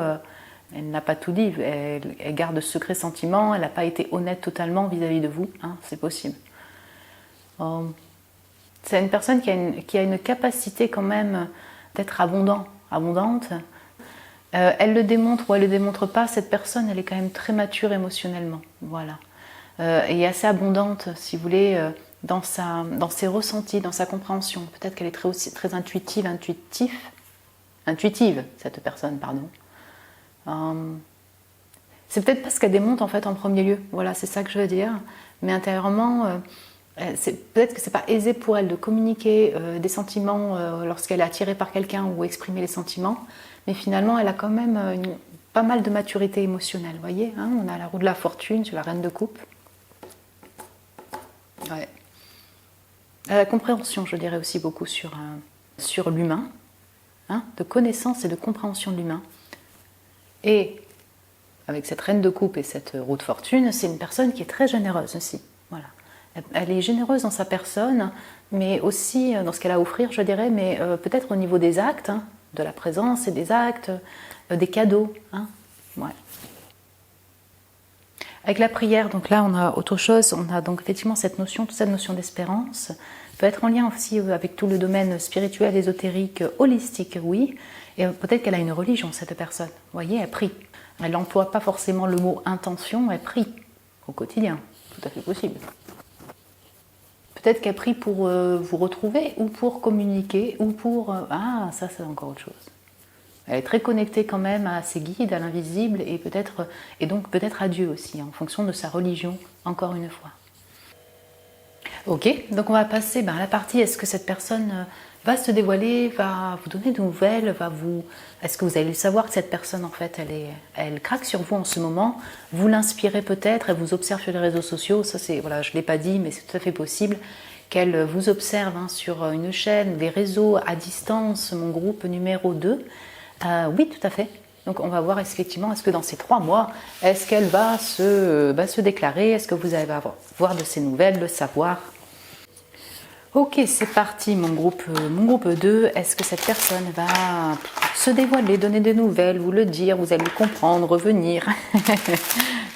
elle n'a pas tout dit, elle garde de secrets sentiments, elle n'a pas été honnête totalement vis-à-vis de vous, c'est possible. C'est une personne qui a une capacité quand même d'être abondante. Elle le démontre ou elle ne le démontre pas, cette personne, elle est quand même très mature émotionnellement. Voilà. Et assez abondante, si vous voulez, dans ses ressentis, dans sa compréhension. Peut-être qu'elle est aussi très intuitive, cette personne, pardon. C'est peut-être pas ce qu'elle démontre en fait en premier lieu. Voilà, c'est ça que je veux dire. Mais intérieurement, peut-être que c'est pas aisé pour elle de communiquer des sentiments lorsqu'elle est attirée par quelqu'un ou exprimer les sentiments. Mais finalement, elle a quand même pas mal de maturité émotionnelle, vous voyez, on a la roue de la fortune sur la reine de coupe. Ouais. La compréhension, je dirais aussi beaucoup sur l'humain, de connaissance et de compréhension de l'humain. Et avec cette reine de coupe et cette roue de fortune, c'est une personne qui est très généreuse aussi. Voilà. Elle est généreuse dans sa personne, mais aussi dans ce qu'elle a à offrir, je dirais, mais peut-être au niveau des actes, de la présence et des actes, des cadeaux. Ouais. Avec la prière, donc là on a autre chose, on a donc effectivement toute cette notion d'espérance, peut être en lien aussi avec tout le domaine spirituel, ésotérique, holistique, oui, et peut-être qu'elle a une religion, cette personne. Vous voyez, elle prie. Elle n'emploie pas forcément le mot intention, elle prie au quotidien, tout à fait possible. Peut-être qu'elle prie pour vous retrouver, ou pour communiquer, ou pour... ça c'est encore autre chose. Elle est très connectée quand même à ses guides, à l'invisible, et donc peut-être à Dieu aussi, en fonction de sa religion, encore une fois. Ok, donc on va passer à la partie, est-ce que cette personne va se dévoiler, va vous donner de nouvelles, est-ce que vous allez savoir que cette personne, en fait, elle craque sur vous en ce moment, vous l'inspirez peut-être, elle vous observe sur les réseaux sociaux, ça c'est, voilà, je ne l'ai pas dit, mais c'est tout à fait possible, qu'elle vous observe sur une chaîne, des réseaux à distance, mon groupe numéro 2. Oui, tout à fait. Donc on va voir effectivement, est-ce que dans ces 3 mois, est-ce qu'elle va se déclarer, est-ce que vous allez avoir de ces nouvelles, le savoir. Ok, c'est parti, mon groupe 2. Est-ce que cette personne va se dévoiler, donner des nouvelles, vous le dire, vous allez le comprendre, revenir.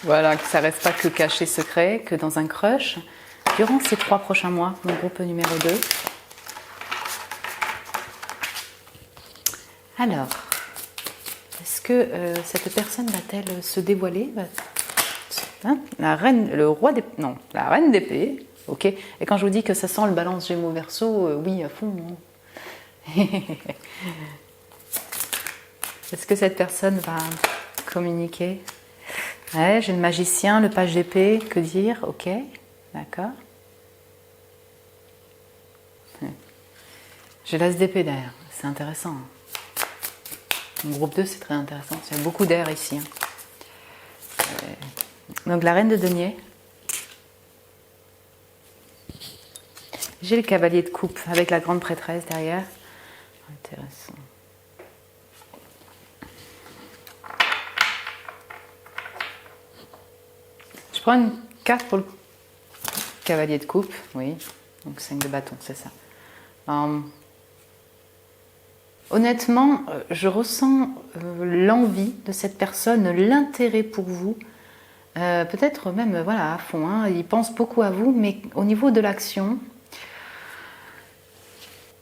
Voilà, que ça ne reste pas que caché secret, que dans un crush. Durant ces 3 prochains mois, mon groupe numéro 2. Alors, est-ce que cette personne va-t-elle se dévoiler? Hein, la reine, le roi des... Non, la reine d'épée. Ok. Et quand je vous dis que ça sent le balance Gémeaux Verseau, oui, à fond. Hein. Est-ce que cette personne va communiquer? Ouais, j'ai le magicien, le page d'épée, que dire? Ok, d'accord. J'ai l'as d'épée derrière, c'est intéressant. Le groupe 2, c'est très intéressant. Il y a beaucoup d'air ici. Hein. Donc la reine de denier. J'ai le cavalier de coupe avec la grande prêtresse derrière. Intéressant. Je prends une carte pour le cavalier de coupe, oui. Donc 5 de bâton, c'est ça. Honnêtement, je ressens l'envie de cette personne, l'intérêt pour vous. Peut-être même voilà, à fond, hein, il pense beaucoup à vous, mais au niveau de l'action,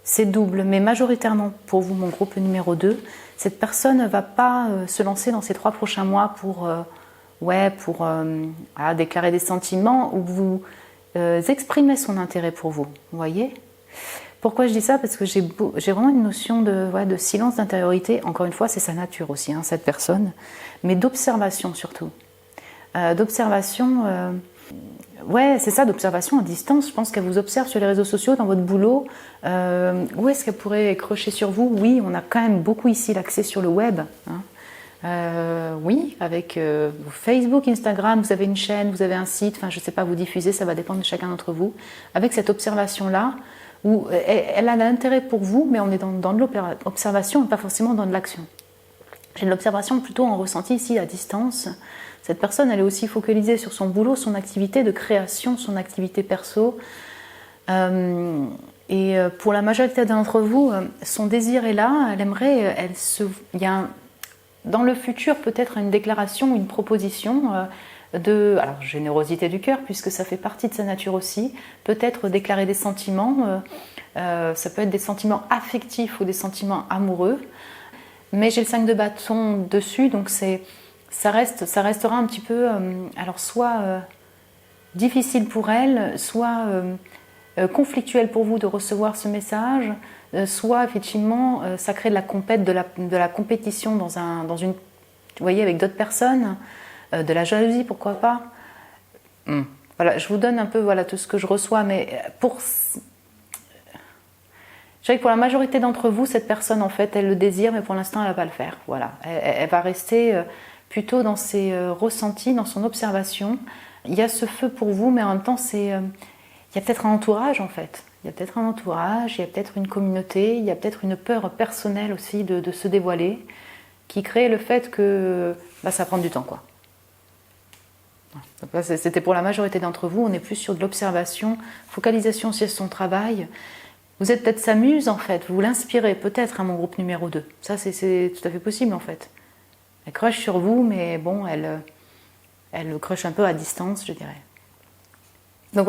c'est double, mais majoritairement pour vous, mon groupe numéro 2, cette personne ne va pas se lancer dans ces 3 prochains mois pour déclarer des sentiments ou vous exprimer son intérêt pour vous, vous voyez? Pourquoi je dis ça? Parce que j'ai vraiment une notion de silence, d'intériorité. Encore une fois, c'est sa nature aussi, hein, cette personne, mais d'observation surtout. D'observation, c'est ça, d'observation à distance. Je pense qu'elle vous observe sur les réseaux sociaux, dans votre boulot. Où est-ce qu'elle pourrait crocher sur vous? Oui, on a quand même beaucoup ici l'accès sur le web. Hein. Oui, avec Facebook, Instagram, vous avez une chaîne, vous avez un site, enfin je ne sais pas, vous diffusez, ça va dépendre de chacun d'entre vous. Avec cette observation-là, où elle a l'intérêt pour vous, mais on est dans de l'observation et pas forcément dans de l'action. J'ai de l'observation plutôt en ressenti ici à distance. Cette personne, elle est aussi focalisée sur son boulot, son activité de création, son activité perso. Et pour la majorité d'entre vous, son désir est là, elle aimerait, il y a dans le futur peut-être une déclaration, une proposition alors générosité du cœur, puisque ça fait partie de sa nature aussi, peut-être déclarer des sentiments, ça peut être des sentiments affectifs ou des sentiments amoureux, mais j'ai le 5 de bâton dessus, donc ça restera un petit peu, alors soit difficile pour elle, soit conflictuel pour vous de recevoir ce message, soit effectivement ça crée de la compète, de la compétition dans une, vous voyez, avec d'autres personnes, de la jalousie, pourquoi pas. Voilà, je vous donne un peu tout ce que je reçois, mais je dirais que pour la majorité d'entre vous, cette personne en fait, elle le désire, mais pour l'instant, elle ne va pas le faire. Voilà, elle va rester plutôt dans ses ressentis, dans son observation. Il y a ce feu pour vous, mais en même temps, il y a peut-être un entourage en fait. Il y a peut-être un entourage, il y a peut-être une communauté, il y a peut-être une peur personnelle aussi de se dévoiler, qui crée le fait que ça prend du temps, quoi. Donc là, c'était pour la majorité d'entre vous, on est plus sur de l'observation, focalisation sur son travail. Vous êtes peut-être sa muse en fait, vous l'inspirez peut-être à mon groupe numéro 2. Ça c'est tout à fait possible en fait. Elle crush sur vous, mais bon, elle crush un peu à distance, je dirais. Donc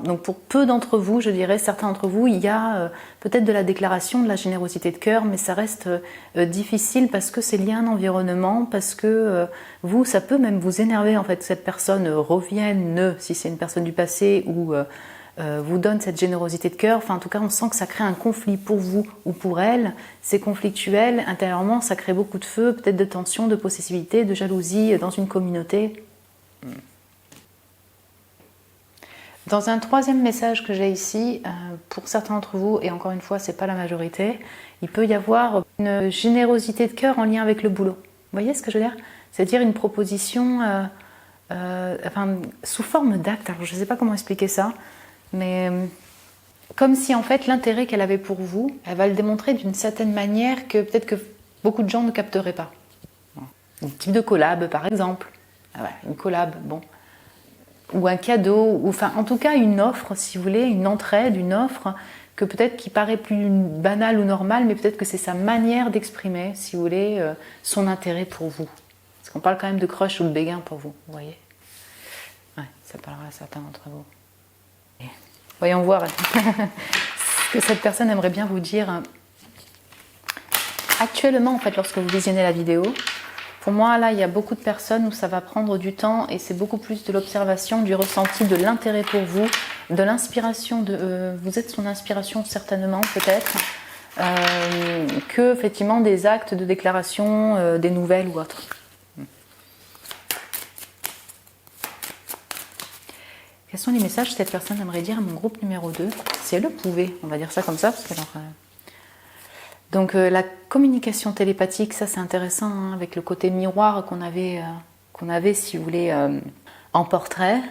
donc pour peu d'entre vous, je dirais, certains d'entre vous, il y a peut-être de la déclaration, de la générosité de cœur, mais ça reste difficile parce que c'est lié à un environnement, parce que vous, ça peut même vous énerver en fait, que cette personne revienne, si c'est une personne du passé, ou vous donne cette générosité de cœur. Enfin, en tout cas, on sent que ça crée un conflit pour vous ou pour elle. C'est conflictuel, intérieurement, ça crée beaucoup de feu, peut-être de tension, de possessivité, de jalousie dans une communauté. Dans un troisième message que j'ai ici, pour certains d'entre vous, et encore une fois, c'est pas la majorité, il peut y avoir une générosité de cœur en lien avec le boulot. Vous voyez ce que je veux dire? C'est-à-dire une proposition sous forme d'acte. Alors, je ne sais pas comment expliquer ça, mais comme si en fait l'intérêt qu'elle avait pour vous, elle va le démontrer d'une certaine manière que peut-être que beaucoup de gens ne capteraient pas. Un type de collab, par exemple. Une collab, bon. Ou un cadeau, ou enfin en tout cas une offre, si vous voulez, une entraide, une offre que peut-être qui paraît plus banale ou normale, mais peut-être que c'est sa manière d'exprimer, si vous voulez, son intérêt pour vous. Parce qu'on parle quand même de crush ou de béguin pour vous, vous voyez. Ouais, ça parlera à certains d'entre vous. Et voyons voir ce que cette personne aimerait bien vous dire. Actuellement, en fait, lorsque vous visionnez la vidéo, Pour moi, là, il y a beaucoup de personnes où ça va prendre du temps et c'est beaucoup plus de l'observation, du ressenti, de l'intérêt pour vous, de l'inspiration. Vous êtes son inspiration certainement, peut-être, que effectivement des actes de déclaration, des nouvelles ou autres. Quels sont les messages que cette personne aimerait dire à mon groupe numéro 2 ? Si elle le pouvait, on va dire ça comme ça, parce qu'alors... Donc la communication télépathique, ça c'est intéressant, hein, avec le côté miroir qu'on avait, si vous voulez, en portrait.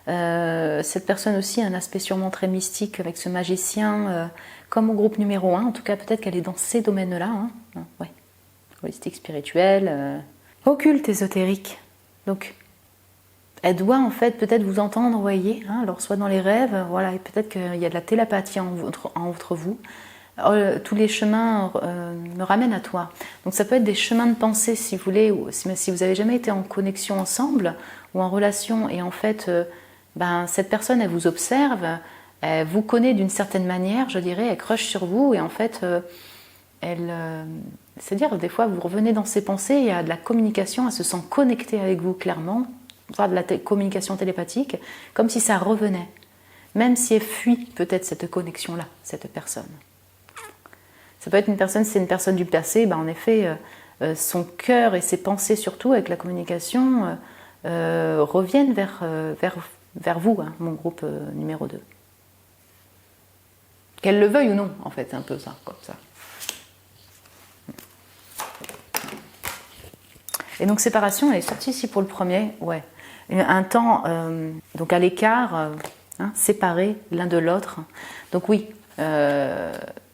Cette personne aussi a un aspect sûrement très mystique avec ce magicien, comme au groupe numéro 1, en tout cas peut-être qu'elle est dans ces domaines-là. Hein. Ouais. Holistique, spirituel, occulte, ésotérique. Donc elle doit en fait peut-être vous entendre, vous voyez, hein, alors soit dans les rêves, voilà, et peut-être qu'il y a de la télépathie entre vous. Tous les chemins me ramènent à toi. Donc ça peut être des chemins de pensée, si vous voulez, ou si vous n'avez jamais été en connexion ensemble ou en relation, et en fait, cette personne, elle vous observe, elle vous connaît d'une certaine manière, je dirais, elle crush sur vous, et en fait, c'est-à-dire, des fois, vous revenez dans ses pensées, il y a de la communication, elle se sent connectée avec vous clairement, voire de la communication télépathique, comme si ça revenait, même si elle fuit peut-être cette connexion-là, cette personne. Ça peut être une personne, si c'est une personne du passé, en effet, son cœur et ses pensées surtout avec la communication reviennent vers vous, hein, mon groupe numéro 2. Qu'elle le veuille ou non, en fait, c'est un peu ça, comme ça. Et donc séparation, elle est sortie ici pour le premier, ouais. Un temps donc à l'écart, séparés l'un de l'autre. Donc oui,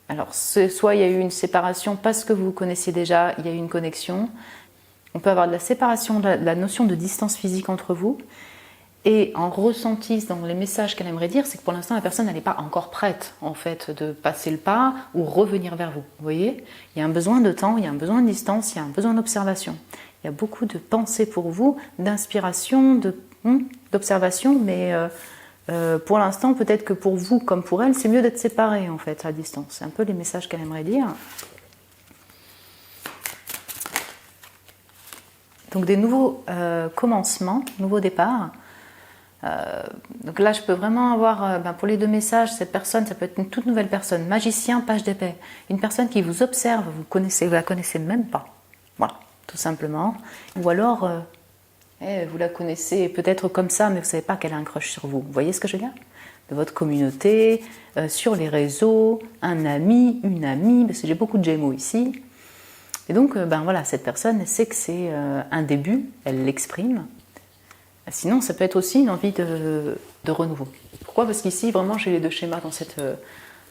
alors soit il y a eu une séparation parce que vous vous connaissiez déjà, il y a eu une connexion. On peut avoir de la séparation, de la notion de distance physique entre vous. Et en ressenti dans les messages qu'elle aimerait dire, c'est que pour l'instant la personne n'est pas encore prête en fait de passer le pas ou revenir vers vous. Vous voyez, il y a un besoin de temps, il y a un besoin de distance, il y a un besoin d'observation. Il y a beaucoup de pensées pour vous, d'inspiration, d'observation, mais pour l'instant, peut-être que pour vous comme pour elle, c'est mieux d'être séparés en fait à distance. C'est un peu les messages qu'elle aimerait dire. Donc des nouveaux commencements, nouveaux départs. Donc là, je peux vraiment avoir, pour les deux messages, cette personne, ça peut être une toute nouvelle personne, magicien, page d'épée, une personne qui vous observe, vous la connaissez même pas, voilà, tout simplement. Ou alors, vous la connaissez peut-être comme ça, mais vous savez pas qu'elle a un crush sur vous. Vous voyez ce que je veux dire ? De votre communauté, sur les réseaux, un ami, une amie, parce que j'ai beaucoup de Gémeaux ici. Et donc, voilà, cette personne, elle sait que c'est un début, elle l'exprime. Sinon, ça peut être aussi une envie de renouveau. Pourquoi ? Parce qu'ici, vraiment, j'ai les deux schémas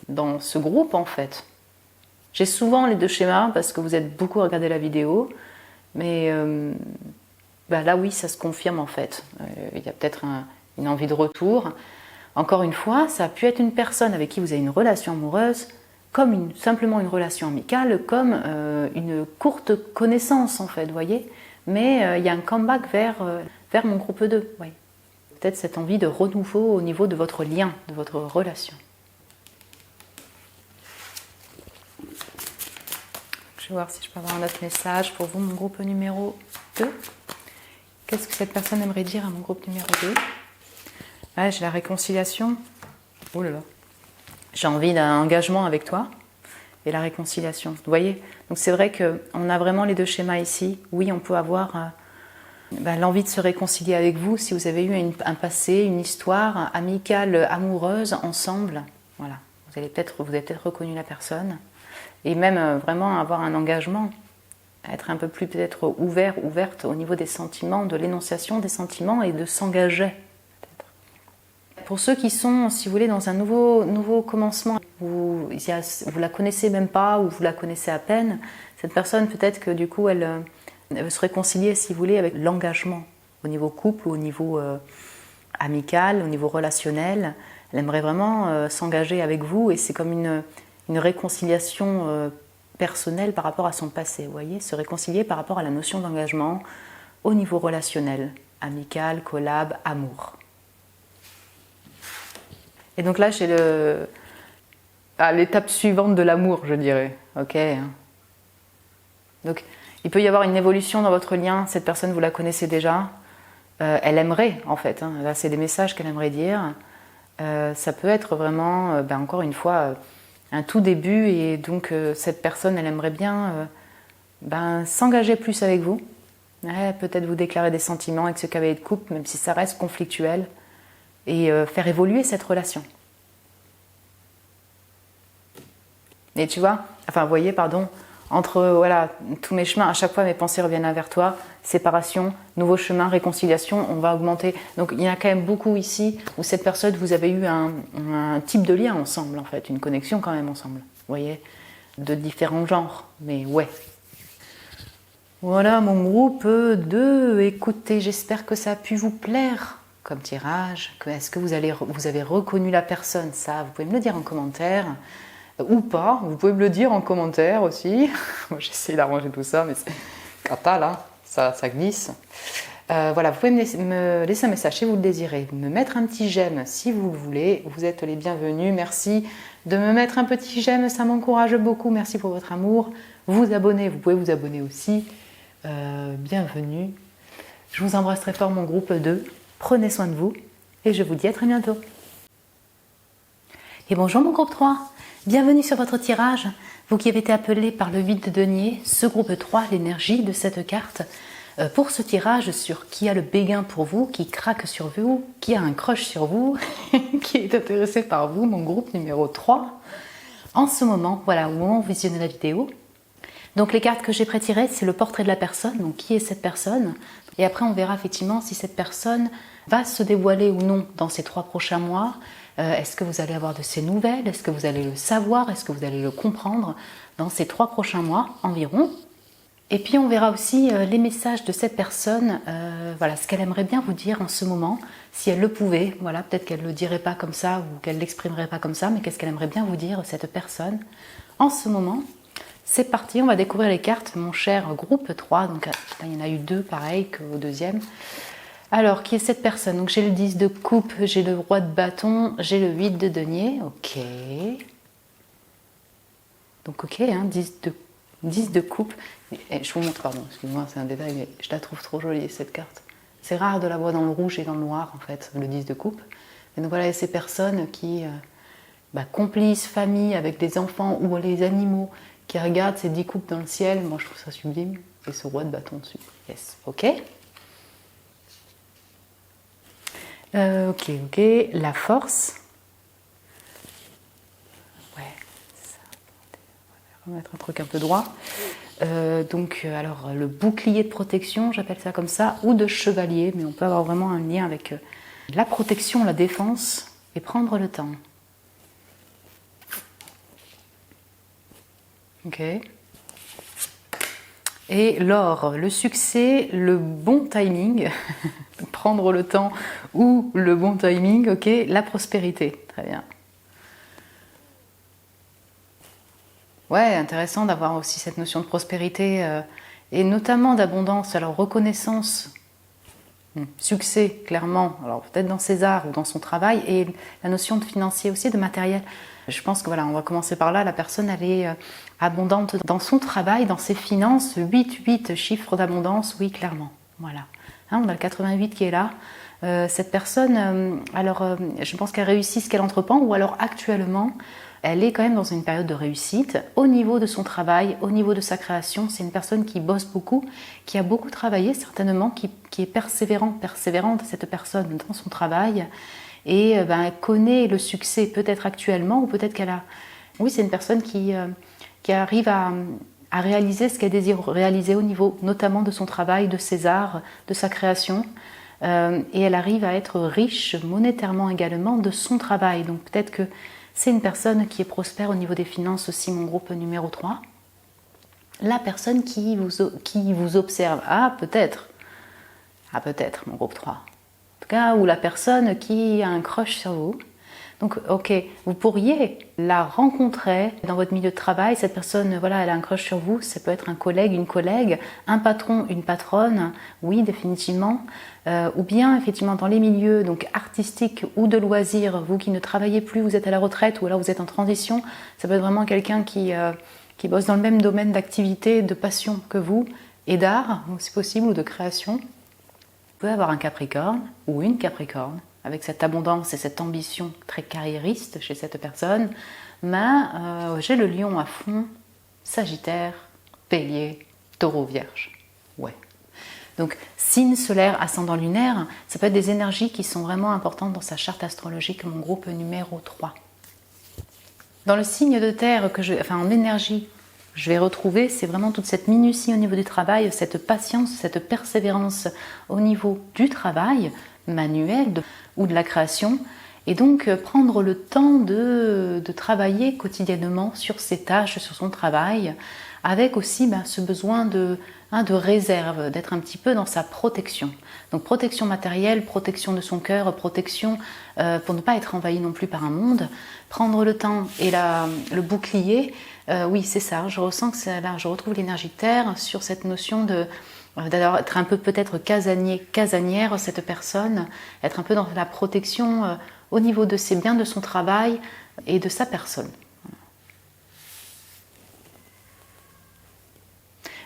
dans ce groupe, en fait. J'ai souvent les deux schémas parce que vous êtes beaucoup à regarder la vidéo. Mais là, oui, ça se confirme, en fait. Il y a peut-être une envie de retour. Encore une fois, ça a pu être une personne avec qui vous avez une relation amoureuse, comme simplement une relation amicale, comme une courte connaissance, en fait, vous voyez. Mais il y a un comeback vers mon groupe 2, oui. Peut-être cette envie de renouveau au niveau de votre lien, de votre relation. Je vais voir si je peux avoir un autre message pour vous, mon groupe numéro 2. Qu'est-ce que cette personne aimerait dire à mon groupe numéro 2 ? Ah, j'ai la réconciliation. Oh là là. J'ai envie d'un engagement avec toi et la réconciliation. Vous voyez ? Donc c'est vrai qu'on a vraiment les deux schémas ici. Oui, on peut avoir l'envie de se réconcilier avec vous si vous avez eu un passé, une histoire amicale, amoureuse ensemble. Voilà. Vous avez peut-être reconnu la personne. Et même vraiment avoir un engagement, être un peu plus peut-être ouverte au niveau des sentiments, de l'énonciation des sentiments et de s'engager. Peut-être. Pour ceux qui sont, si vous voulez, dans un nouveau commencement, vous la connaissez même pas ou vous la connaissez à peine, cette personne peut-être que du coup elle veut se réconcilier, si vous voulez, avec l'engagement au niveau couple ou au niveau amical, au niveau relationnel. Elle aimerait vraiment s'engager avec vous et c'est comme une réconciliation personnelle par rapport à son passé, vous voyez, se réconcilier par rapport à la notion d'engagement au niveau relationnel, amical, collab, amour. Et donc là, j'ai l'étape suivante de l'amour, je dirais. Ok. Donc, Il peut y avoir une évolution dans votre lien, cette personne vous la connaissez déjà, elle aimerait en fait, hein. Là c'est des messages qu'elle aimerait dire. Ça peut être vraiment, encore une fois, un tout début et donc cette personne elle aimerait bien s'engager plus avec vous, peut-être vous déclarer des sentiments avec ce cavalier de coupe, même si ça reste conflictuel, et faire évoluer cette relation. Et tu vois, vous voyez, pardon, entre tous mes chemins, à chaque fois mes pensées reviennent vers toi, séparation, nouveau chemin, réconciliation, on va augmenter. Donc il y en a quand même beaucoup ici où cette personne, vous avez eu un type de lien ensemble en fait, une connexion quand même ensemble, vous voyez, de différents genres, mais ouais. Voilà mon groupe 2, écoutez, j'espère que ça a pu vous plaire comme tirage, est-ce que vous avez reconnu la personne, ça, vous pouvez me le dire en commentaire. Ou pas, vous pouvez me le dire en commentaire aussi. Moi j'essaie d'arranger tout ça, mais c'est cata là, ça glisse. Voilà, vous pouvez me laisser un message si vous le désirez, me mettre un petit j'aime si vous le voulez. Vous êtes les bienvenus, merci de me mettre un petit j'aime, ça m'encourage beaucoup, merci pour votre amour. Vous abonner, vous pouvez vous abonner aussi. Bienvenue. Je vous embrasse très fort mon groupe 2. Prenez soin de vous et je vous dis à très bientôt. Et bonjour mon groupe 3. Bienvenue sur votre tirage, vous qui avez été appelé par le 8 de denier, ce groupe 3, l'énergie de cette carte. Pour ce tirage sur qui a le béguin pour vous, qui craque sur vous, qui a un crush sur vous, qui est intéressé par vous, mon groupe numéro 3. En ce moment, voilà, au moment où vous visionnez la vidéo. Donc les cartes que j'ai prétirées, c'est le portrait de la personne, donc qui est cette personne. Et après on verra effectivement si cette personne va se dévoiler ou non dans ces 3 prochains mois. Est-ce que vous allez avoir de ces nouvelles? Est-ce que vous allez le savoir? Est-ce que vous allez le comprendre dans ces 3 prochains mois environ? Et puis on verra aussi les messages de cette personne, voilà, ce qu'elle aimerait bien vous dire en ce moment, si elle le pouvait, voilà, peut-être qu'elle ne le dirait pas comme ça ou qu'elle ne l'exprimerait pas comme ça, mais qu'est-ce qu'elle aimerait bien vous dire, cette personne, en ce moment. C'est parti, on va découvrir les cartes, mon cher groupe 3, donc là, il y en a eu 2 pareil qu'au deuxième. Alors, qui est cette personne? Donc j'ai le 10 de coupe, j'ai le roi de bâton, j'ai le 8 de denier, ok. Donc ok, 10 de coupe. Et je vous montre, pardon, excuse-moi, c'est un détail, mais je la trouve trop jolie cette carte. C'est rare de la voir dans le rouge et dans le noir, en fait, le 10 de coupe. Et donc voilà, ces personnes qui, complices, famille, avec des enfants ou les animaux, qui regardent ces 10 coupes dans le ciel, moi je trouve ça sublime. Et ce roi de bâton dessus, yes, ok. Ok, la force. Ouais, ça. On va remettre un truc un peu droit. Alors, le bouclier de protection, j'appelle ça comme ça, ou de chevalier, mais on peut avoir vraiment un lien avec la protection, la défense, et prendre le temps. Ok. Et l'or, le succès, le bon timing, prendre le temps ou le bon timing, ok, la prospérité, très bien. Ouais, intéressant d'avoir aussi cette notion de prospérité et notamment d'abondance, alors reconnaissance, succès, clairement, alors peut-être dans ses arts ou dans son travail, et la notion de financier aussi, de matériel. Je pense que voilà, on va commencer par là, la personne elle est abondante dans son travail, dans ses finances, 8, chiffre d'abondance, oui clairement, voilà. Hein, on a le 88 qui est là, cette personne, je pense qu'elle réussit ce qu'elle entreprend, ou alors actuellement, elle est quand même dans une période de réussite, au niveau de son travail, au niveau de sa création, c'est une personne qui bosse beaucoup, qui a beaucoup travaillé certainement, qui est persévérante cette personne dans son travail, et elle connaît le succès peut-être actuellement ou peut-être qu'elle a... Oui, c'est une personne qui arrive à réaliser ce qu'elle désire réaliser au niveau notamment de son travail, de ses arts, de sa création. Et elle arrive à être riche monétairement également de son travail. Donc peut-être que c'est une personne qui est prospère au niveau des finances aussi, mon groupe numéro 3. La personne qui vous observe. Ah, peut-être, mon groupe 3. En tout cas, ou la personne qui a un crush sur vous. Donc, ok, vous pourriez la rencontrer dans votre milieu de travail. Cette personne, voilà, elle a un crush sur vous. Ça peut être un collègue, une collègue, un patron, une patronne. Oui, définitivement. Ou bien, effectivement, dans les milieux donc artistiques ou de loisirs, vous qui ne travaillez plus, vous êtes à la retraite ou alors vous êtes en transition. Ça peut être vraiment quelqu'un qui bosse dans le même domaine d'activité, de passion que vous, et d'art, si possible, ou de création. Vous pouvez avoir un Capricorne ou une Capricorne, avec cette abondance et cette ambition très carriériste chez cette personne. Mais j'ai le Lion à fond, Sagittaire, Bélier, Taureau, Vierge. Ouais. Donc, signe solaire, ascendant lunaire, ça peut être des énergies qui sont vraiment importantes dans sa charte astrologique, mon groupe numéro 3. Dans le signe de terre, en énergie, je vais retrouver, c'est vraiment toute cette minutie au niveau du travail, cette patience, cette persévérance au niveau du travail manuel ou de la création. Et donc, prendre le temps de travailler quotidiennement sur ses tâches, sur son travail, avec aussi ce besoin de réserve, d'être un petit peu dans sa protection. Donc protection matérielle, protection de son cœur, protection pour ne pas être envahi non plus par un monde. Prendre le temps et le bouclier, oui c'est ça, je ressens que c'est là, je retrouve l'énergie terre sur cette notion d'être un peu peut-être casanière cette personne, être un peu dans la protection au niveau de ses biens, de son travail et de sa personne.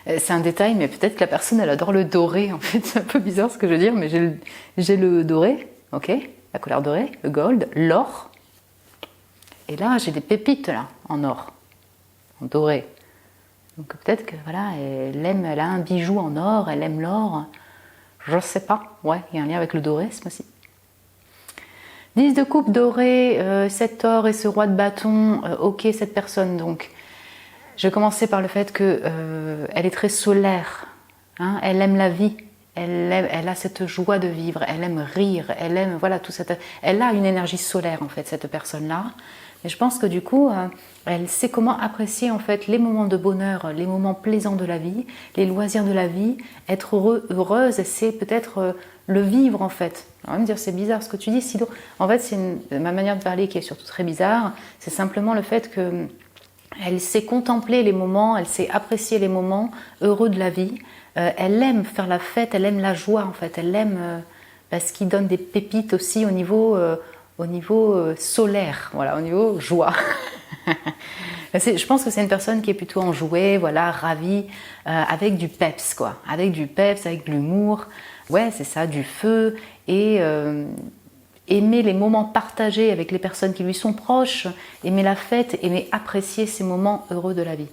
C'est un détail, mais peut-être que la personne, elle adore le doré. En fait, c'est un peu bizarre ce que je veux dire, mais j'ai le doré, ok, la couleur dorée, le gold, l'or. Et là, j'ai des pépites là, en or, en doré. Donc peut-être que voilà, elle a un bijou en or, elle aime l'or. Je sais pas. Ouais, il y a un lien avec le doré, ce mois-ci. 10 de coupe doré, 7 or et ce roi de bâton. Ok, cette personne donc. Je vais commencer par le fait qu'elle est très solaire, hein, elle aime la vie, elle a cette joie de vivre, elle aime rire, elle aime voilà tout cette, elle a une énergie solaire en fait cette personne-là. Et je pense que du coup, elle sait comment apprécier en fait les moments de bonheur, les moments plaisants de la vie, les loisirs de la vie, être heureuse, c'est peut-être le vivre en fait. On va me dire c'est bizarre ce que tu dis, Sido. En fait, c'est ma manière de parler qui est surtout très bizarre. C'est simplement le fait que elle sait contempler les moments, elle sait apprécier les moments heureux de la vie. Elle aime faire la fête, elle aime la joie en fait. Elle aime ce qui donne des pépites aussi au niveau solaire, voilà, au niveau joie. Je pense que c'est une personne qui est plutôt enjouée, voilà, ravie, avec du peps quoi, avec du peps, avec de l'humour. Ouais, c'est ça, du feu et aimer les moments partagés avec les personnes qui lui sont proches, aimer la fête, aimer apprécier ces moments heureux de la vie.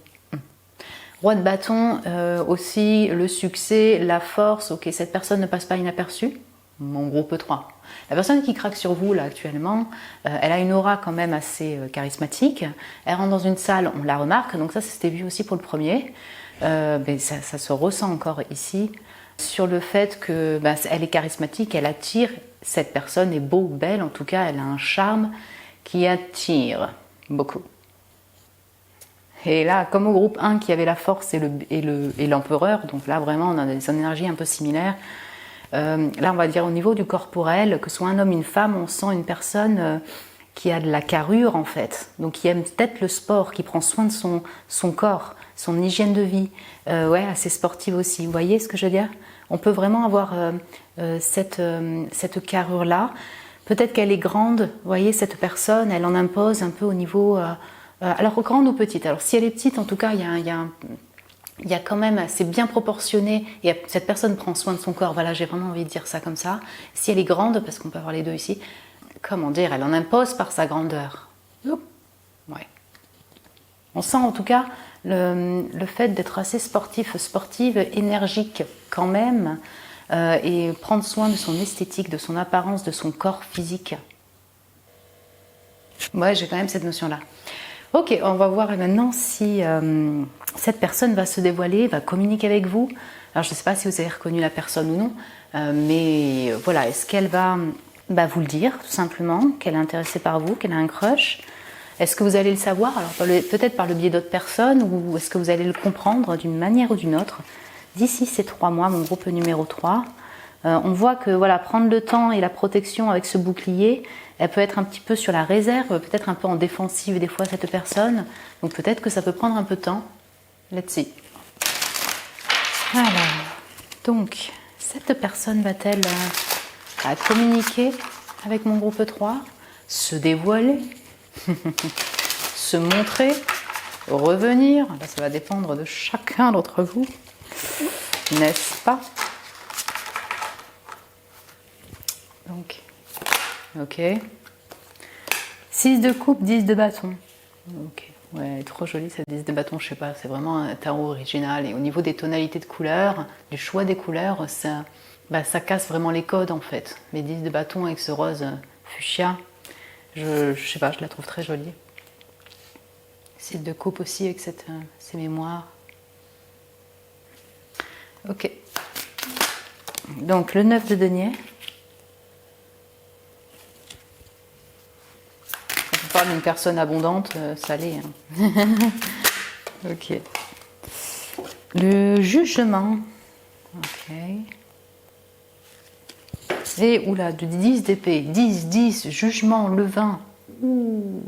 Roi de bâton, aussi le succès, la force, ok, cette personne ne passe pas inaperçue, mon groupe 3. La personne qui craque sur vous là actuellement, elle a une aura quand même assez charismatique, elle rentre dans une salle, on la remarque, donc ça c'était vu aussi pour le premier, mais ça se ressent encore ici, sur le fait que elle est charismatique, elle attire. Cette personne est beau ou belle, en tout cas, elle a un charme qui attire beaucoup. Et là, comme au groupe 1 qui avait la force et l'empereur, donc là vraiment on a des énergies un peu similaires. Là on va dire au niveau du corporel, que ce soit un homme, une femme, on sent une personne qui a de la carrure en fait, donc qui aime peut-être le sport, qui prend soin de son corps, son hygiène de vie, ouais, assez sportive aussi. Vous voyez ce que je veux dire ? On peut vraiment avoir cette carrure-là. Peut-être qu'elle est grande, vous voyez, cette personne, elle en impose un peu au niveau... alors, grande ou petite. Alors, si elle est petite, en tout cas, il y a quand même... C'est bien proportionné et cette personne prend soin de son corps. Voilà, j'ai vraiment envie de dire ça comme ça. Si elle est grande, parce qu'on peut avoir les deux ici, comment dire, elle en impose par sa grandeur. Ouais. On sent en tout cas le fait d'être assez sportive, énergique quand même, et prendre soin de son esthétique, de son apparence, de son corps physique. Ouais, j'ai quand même cette notion-là. Ok, on va voir maintenant si cette personne va se dévoiler, va communiquer avec vous. Alors je ne sais pas si vous avez reconnu la personne ou non, mais voilà, est-ce qu'elle va vous le dire tout simplement, qu'elle est intéressée par vous, qu'elle a un crush? Est-ce que vous allez le savoir, alors peut-être par le biais d'autres personnes, ou est-ce que vous allez le comprendre d'une manière ou d'une autre? D'ici ces 3 mois, mon groupe numéro 3, on voit que voilà, prendre le temps et la protection avec ce bouclier, elle peut être un petit peu sur la réserve, peut-être un peu en défensive des fois cette personne, donc peut-être que ça peut prendre un peu de temps. Let's see. Alors, donc, cette personne va-t-elle communiquer avec mon groupe 3, se dévoiler, se montrer, revenir? Là, ça va dépendre de chacun d'entre vous. n'est-ce pas? Donc, ok. 6 de coupe, 10 de bâton. Ok, ouais, trop joli cette 10 de bâton, je sais pas, c'est vraiment un tarot original. Et au niveau des tonalités de couleurs, du choix des couleurs, ça casse vraiment les codes en fait. Les 10 de bâton avec ce rose fuchsia, je sais pas, je la trouve très jolie. 6 de coupe aussi avec ces mémoires. Ok. Donc le 9 de denier. Quand on parle d'une personne abondante, ça l'est. Hein. Ok. Le jugement. Ok. Et oula, du 10 d'épée. 10, 10, jugement, le 20. Ouh.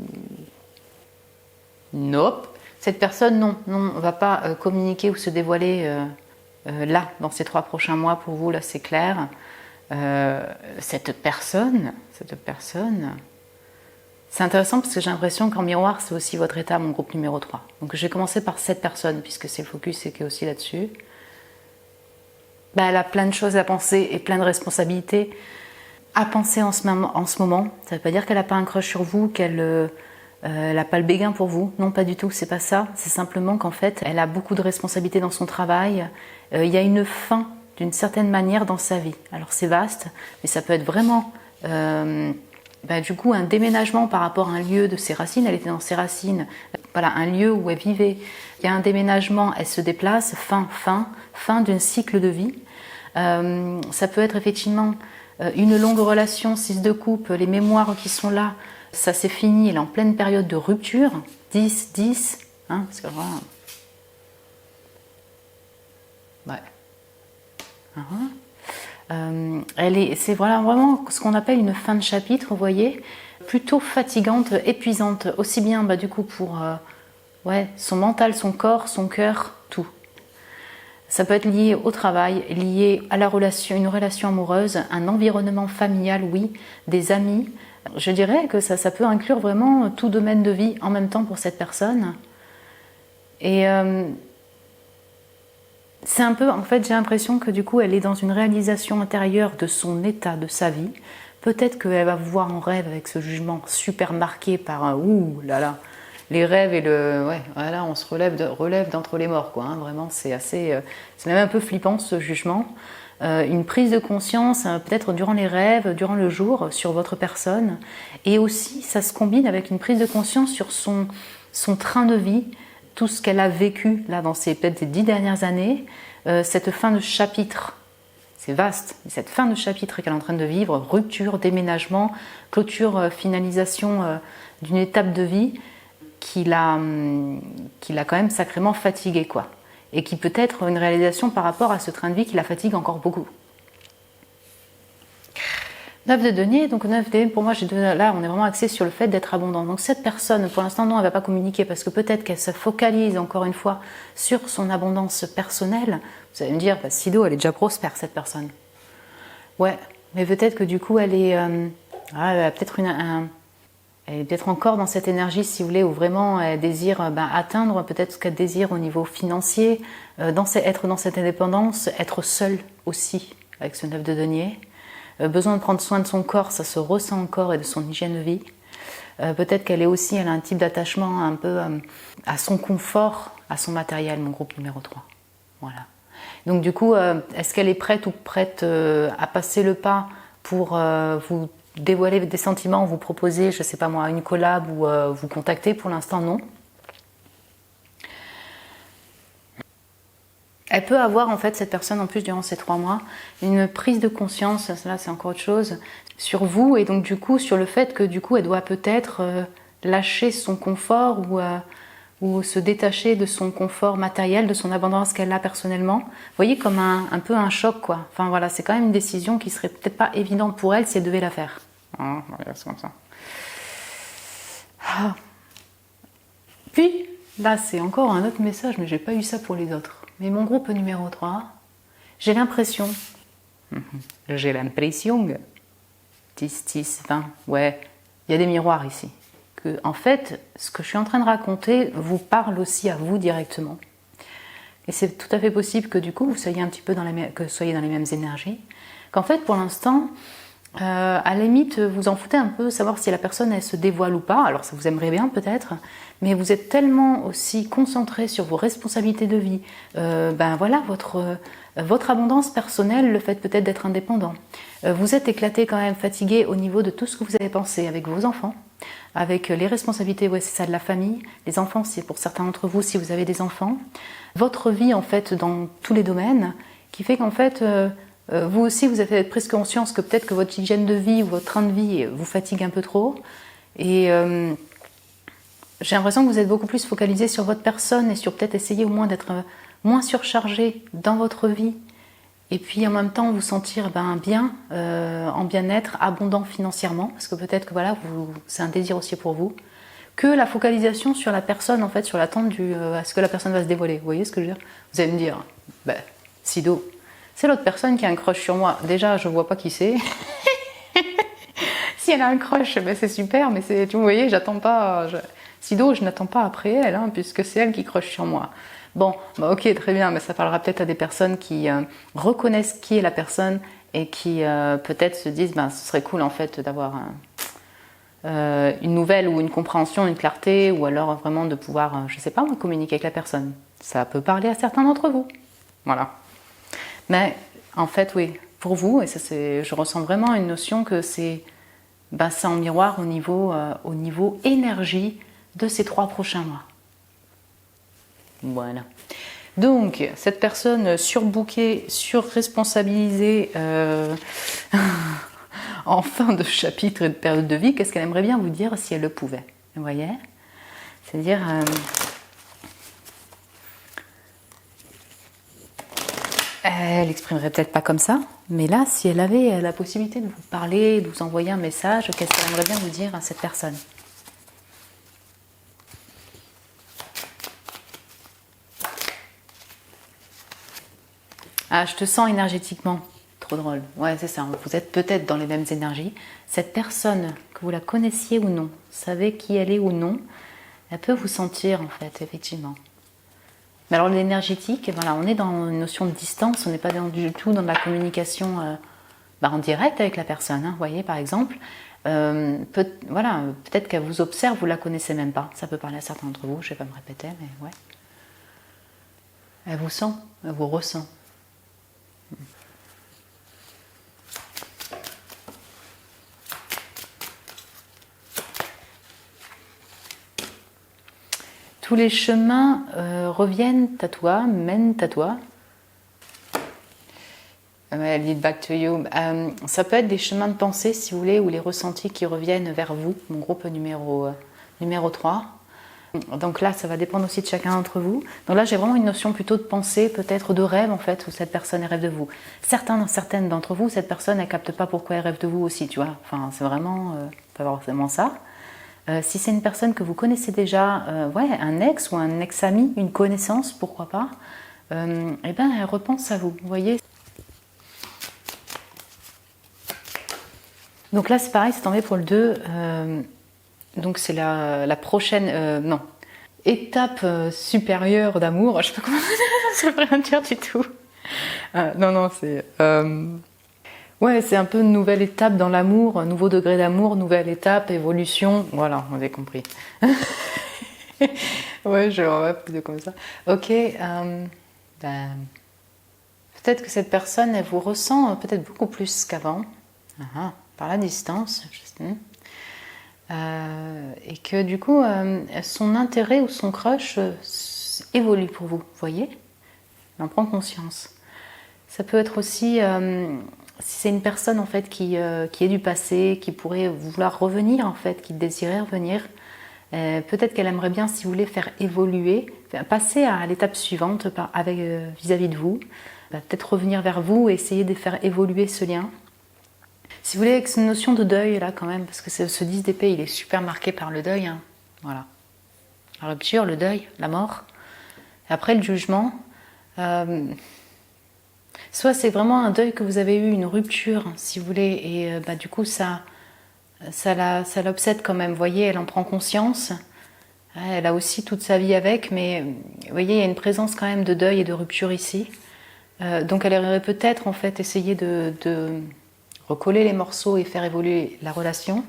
Nope. Cette personne, non, on ne va pas communiquer ou se dévoiler là, dans ces 3 prochains mois pour vous, là c'est clair. Cette personne, c'est intéressant parce que j'ai l'impression qu'en miroir, c'est aussi votre état, mon groupe numéro 3. Donc je vais commencer par cette personne, puisque c'est le focus et qui est aussi là-dessus. Elle a plein de choses à penser et plein de responsabilités à penser en ce moment. Ça ne veut pas dire qu'elle n'a pas un crush sur vous, qu'elle n'a pas le béguin pour vous. Non, pas du tout, c'est pas ça. C'est simplement qu'en fait, elle a beaucoup de responsabilités dans son travail. Il y a une fin, d'une certaine manière, dans sa vie. Alors c'est vaste, mais ça peut être vraiment... du coup, un déménagement par rapport à un lieu de ses racines. Elle était dans ses racines. Voilà, un lieu où elle vivait. Il y a un déménagement, elle se déplace. Fin d'un cycle de vie. Ça peut être effectivement une longue relation, 6 de coupe, les mémoires qui sont là. Ça c'est fini, elle est en pleine période de rupture. 10, 10. Hein, parce que voilà. Ouais. C'est vraiment ce qu'on appelle une fin de chapitre, vous voyez, plutôt fatigante, épuisante, aussi bien du coup pour son mental, son corps, son cœur, tout. Ça peut être lié au travail, lié à la relation, une relation amoureuse, un environnement familial, oui, des amis. Je dirais que ça peut inclure vraiment tout domaine de vie en même temps pour cette personne. Et c'est un peu, en fait, j'ai l'impression que du coup, elle est dans une réalisation intérieure de son état, de sa vie. Peut-être qu'elle va vous voir en rêve avec ce jugement super marqué par un ouh là là. Les rêves et voilà, on se relève d'entre les morts, quoi. Hein, vraiment, c'est même un peu flippant ce jugement. Une prise de conscience, peut-être durant les rêves, durant le jour, sur votre personne. Et aussi, ça se combine avec une prise de conscience sur son train de vie, tout ce qu'elle a vécu là dans peut-être ces 10 dernières années, cette fin de chapitre. C'est vaste, cette fin de chapitre qu'elle est en train de vivre, rupture, déménagement, clôture, finalisation d'une étape de vie qui l'a quand même sacrément fatiguée, quoi. Et qui peut être une réalisation par rapport à ce train de vie qui la fatigue encore beaucoup. 9 de denier, donc 9 de, pour moi, là on est vraiment axé sur le fait d'être abondant. Donc cette personne, pour l'instant non, elle ne va pas communiquer parce que peut-être qu'elle se focalise encore une fois sur son abondance personnelle. Vous allez me dire, Sido, elle est déjà prospère cette personne. Ouais, mais peut-être que du coup elle est elle a peut-être elle est peut-être encore dans cette énergie, si vous voulez, où vraiment elle désire atteindre peut-être ce qu'elle désire au niveau financier, être dans cette indépendance, être seule aussi avec ce 9 de denier. Besoin de prendre soin de son corps, ça se ressent encore, et de son hygiène de vie. Peut-être qu'elle elle a un type d'attachement un peu à son confort, à son matériel, mon groupe numéro 3. Voilà. Donc du coup, est-ce qu'elle est prête à passer le pas pour vous dévoiler des sentiments, vous proposer, je sais pas moi, une collab ou vous contacter? Pour l'instant, non. Elle peut avoir en fait, cette personne, en plus durant ces 3 mois, une prise de conscience, là c'est encore autre chose, sur vous, et donc du coup sur le fait que du coup elle doit peut-être lâcher son confort ou se détacher de son confort matériel, de son abondance qu'elle a personnellement. Vous voyez, comme un peu un choc, quoi. Enfin voilà, c'est quand même une décision qui serait peut-être pas évidente pour elle si elle devait la faire. Ah, c'est comme ça. Ah. Puis, là c'est encore un autre message, mais j'ai pas eu ça pour les autres. Mais mon groupe numéro 3, j'ai l'impression, 10, 10, 20, ouais, il y a des miroirs ici. Que, en fait, ce que je suis en train de raconter vous parle aussi à vous directement. et c'est tout à fait possible que du coup vous soyez un petit peu dans les mêmes énergies, qu'en fait pour l'instant, à la limite, vous en foutez un peu, savoir si la personne elle se dévoile ou pas, alors ça vous aimerait bien peut-être, mais vous êtes tellement aussi concentré sur vos responsabilités de vie, ben voilà, votre abondance personnelle, le fait peut-être d'être indépendant. Vous êtes éclaté quand même, fatigué au niveau de tout ce que vous avez pensé avec vos enfants, avec les responsabilités, ouais, c'est ça, de la famille, les enfants, c'est pour certains d'entre vous si vous avez des enfants, votre vie en fait dans tous les domaines, qui fait qu'en fait vous aussi, vous avez pris conscience que peut-être que votre hygiène de vie ou votre train de vie vous fatigue un peu trop. Et j'ai l'impression que vous êtes beaucoup plus focalisé sur votre personne et sur peut-être essayer au moins d'être moins surchargé dans votre vie. Et puis en même temps vous sentir bien, en bien-être, abondant financièrement. Parce que peut-être que voilà, c'est un désir aussi pour vous. Que la focalisation sur la personne, en fait, sur l'attente à ce que la personne va se dévoiler. Vous voyez ce que je veux dire? Vous allez me dire, Sido, c'est l'autre personne qui a un crush sur moi. Déjà, je vois pas qui c'est. Si elle a un crush, c'est super, mais vous voyez, j'attends pas. Sido, je n'attends pas après elle, hein, puisque c'est elle qui crush sur moi. Bon, ok, très bien, mais ça parlera peut-être à des personnes qui reconnaissent qui est la personne et qui peut-être se disent, ce serait cool en fait d'avoir une nouvelle ou une compréhension, une clarté, ou alors vraiment de pouvoir, je sais pas, communiquer avec la personne. Ça peut parler à certains d'entre vous. Voilà. Mais en fait, oui, pour vous, et ça, je ressens vraiment une notion que c'est en miroir au niveau énergie de ces 3 prochains mois. Voilà. Donc, cette personne surbookée, surresponsabilisée en fin de chapitre et de période de vie, qu'est-ce qu'elle aimerait bien vous dire si elle le pouvait? Vous voyez? C'est-à-dire... elle l'exprimerait peut-être pas comme ça, mais là, si elle avait la possibilité de vous parler, de vous envoyer un message, qu'est-ce qu'elle aimerait bien vous dire à cette personne? Ah, je te sens énergétiquement. Trop drôle. Ouais, c'est ça. Vous êtes peut-être dans les mêmes énergies. Cette personne, que vous la connaissiez ou non, savez qui elle est ou non, elle peut vous sentir, en fait, effectivement. Mais alors l'énergétique, voilà, on est dans une notion de distance, on n'est pas du tout dans de la communication en direct avec la personne. Hein, vous voyez, par exemple, peut-être qu'elle vous observe, vous la connaissez même pas. Ça peut parler à certains d'entre vous, je ne vais pas me répéter, mais ouais. Elle vous sent, elle vous ressent. Tous les chemins reviennent à toi, mènent à toi. Lead back to you. Ça peut être des chemins de pensée, si vous voulez, ou les ressentis qui reviennent vers vous, mon groupe numéro 3. Donc là, ça va dépendre aussi de chacun d'entre vous. Donc là, j'ai vraiment une notion plutôt de pensée, peut-être de rêve, en fait, où cette personne rêve de vous. Certaines d'entre vous, cette personne, elle ne capte pas pourquoi elle rêve de vous aussi, tu vois. Enfin, c'est vraiment, pas forcément ça. Si c'est une personne que vous connaissez déjà, un ex ou un ex-ami, une connaissance, pourquoi pas, elle repense à vous, vous voyez. Donc là, c'est pareil, c'est tombé pour le 2. Donc c'est la prochaine, étape supérieure d'amour. Je sais pas comment ça veut rien dire du tout. C'est... c'est un peu une nouvelle étape dans l'amour, un nouveau degré d'amour, nouvelle étape, évolution. Voilà, on avait compris. Je vois plutôt comme ça. Ok, peut-être que cette personne, elle vous ressent peut-être beaucoup plus qu'avant, par la distance, et que du coup, son intérêt ou son crush évolue pour vous, vous voyez? Elle en prend conscience. Ça peut être aussi... si c'est une personne en fait qui est du passé, qui pourrait vouloir revenir en fait, qui désirait revenir, peut-être qu'elle aimerait bien, si vous voulez, faire évoluer, passer à l'étape suivante vis-à-vis de vous, peut-être revenir vers vous et essayer de faire évoluer ce lien. Si vous voulez, avec cette notion de deuil là quand même, parce que ce 10 d'épée, il est super marqué par le deuil, hein. Voilà. La rupture, le deuil, la mort, et après le jugement. Soit c'est vraiment un deuil que vous avez eu, une rupture, si vous voulez, et du coup ça l'obsède quand même, vous voyez, elle en prend conscience. Elle a aussi toute sa vie avec, mais vous voyez, il y a une présence quand même de deuil et de rupture ici. Donc elle aurait peut-être en fait essayé de recoller les morceaux et faire évoluer la relation.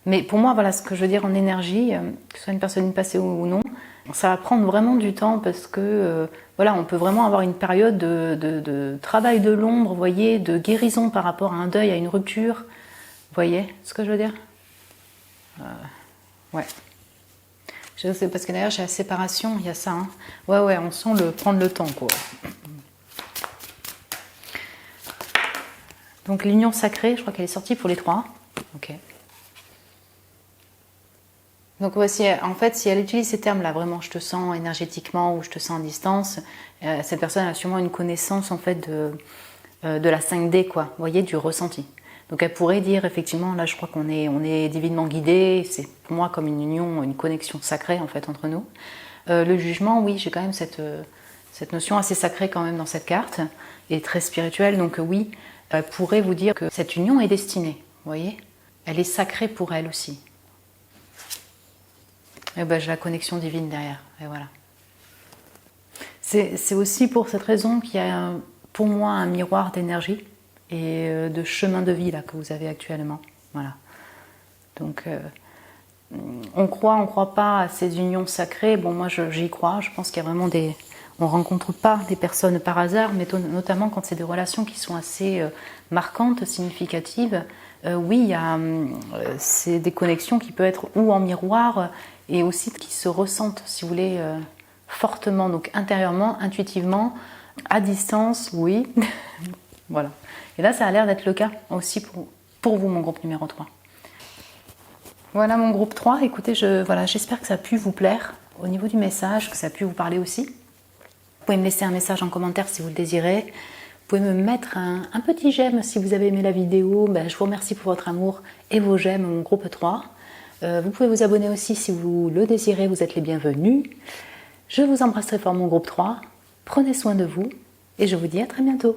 Mais pour moi, voilà ce que je veux dire en énergie, que ce soit une personne passée ou non, ça va prendre vraiment du temps parce que voilà, on peut vraiment avoir une période de travail de l'ombre, vous voyez, de guérison par rapport à un deuil, à une rupture. Vous voyez ce que je veux dire? Ouais. Je sais, parce que d'ailleurs, chez la séparation, il y a ça. Hein. Ouais, on sent prendre le temps, quoi. Donc l'union sacrée, je crois qu'elle est sortie pour les 3. Ok. Donc voici, en fait, si elle utilise ces termes-là, vraiment, je te sens énergétiquement ou je te sens en distance, cette personne a sûrement une connaissance en fait de la 5D, quoi. Vous voyez, du ressenti. Donc elle pourrait dire effectivement, là, je crois qu'on est divinement guidé. C'est pour moi comme une union, une connexion sacrée en fait entre nous. Le jugement, oui, j'ai quand même cette notion assez sacrée quand même dans cette carte et très spirituelle. Donc oui, elle pourrait vous dire que cette union est destinée. Vous voyez, elle est sacrée pour elle aussi. Et ben, j'ai la connexion divine derrière. Et voilà. C'est aussi pour cette raison qu'il y a pour moi un miroir d'énergie et de chemin de vie là, que vous avez actuellement. Voilà. Donc, on croit pas à ces unions sacrées. Bon, moi, j'y crois. Je pense qu'il y a vraiment des... On ne rencontre pas des personnes par hasard, mais notamment quand c'est des relations qui sont assez marquantes, significatives. Oui, c'est des connexions qui peuvent être ou en miroir et aussi qui se ressentent, si vous voulez, fortement, donc intérieurement, intuitivement, à distance, oui. Voilà. Et là, ça a l'air d'être le cas aussi pour vous, mon groupe numéro 3. Voilà mon groupe 3. Écoutez, j'espère que ça a pu vous plaire au niveau du message, que ça a pu vous parler aussi. Vous pouvez me laisser un message en commentaire si vous le désirez. Vous pouvez me mettre un petit j'aime si vous avez aimé la vidéo. Je vous remercie pour votre amour et vos j'aime, mon groupe 3. Vous pouvez vous abonner aussi si vous le désirez, vous êtes les bienvenus. Je vous embrasse très fort mon groupe 3. Prenez soin de vous et je vous dis à très bientôt.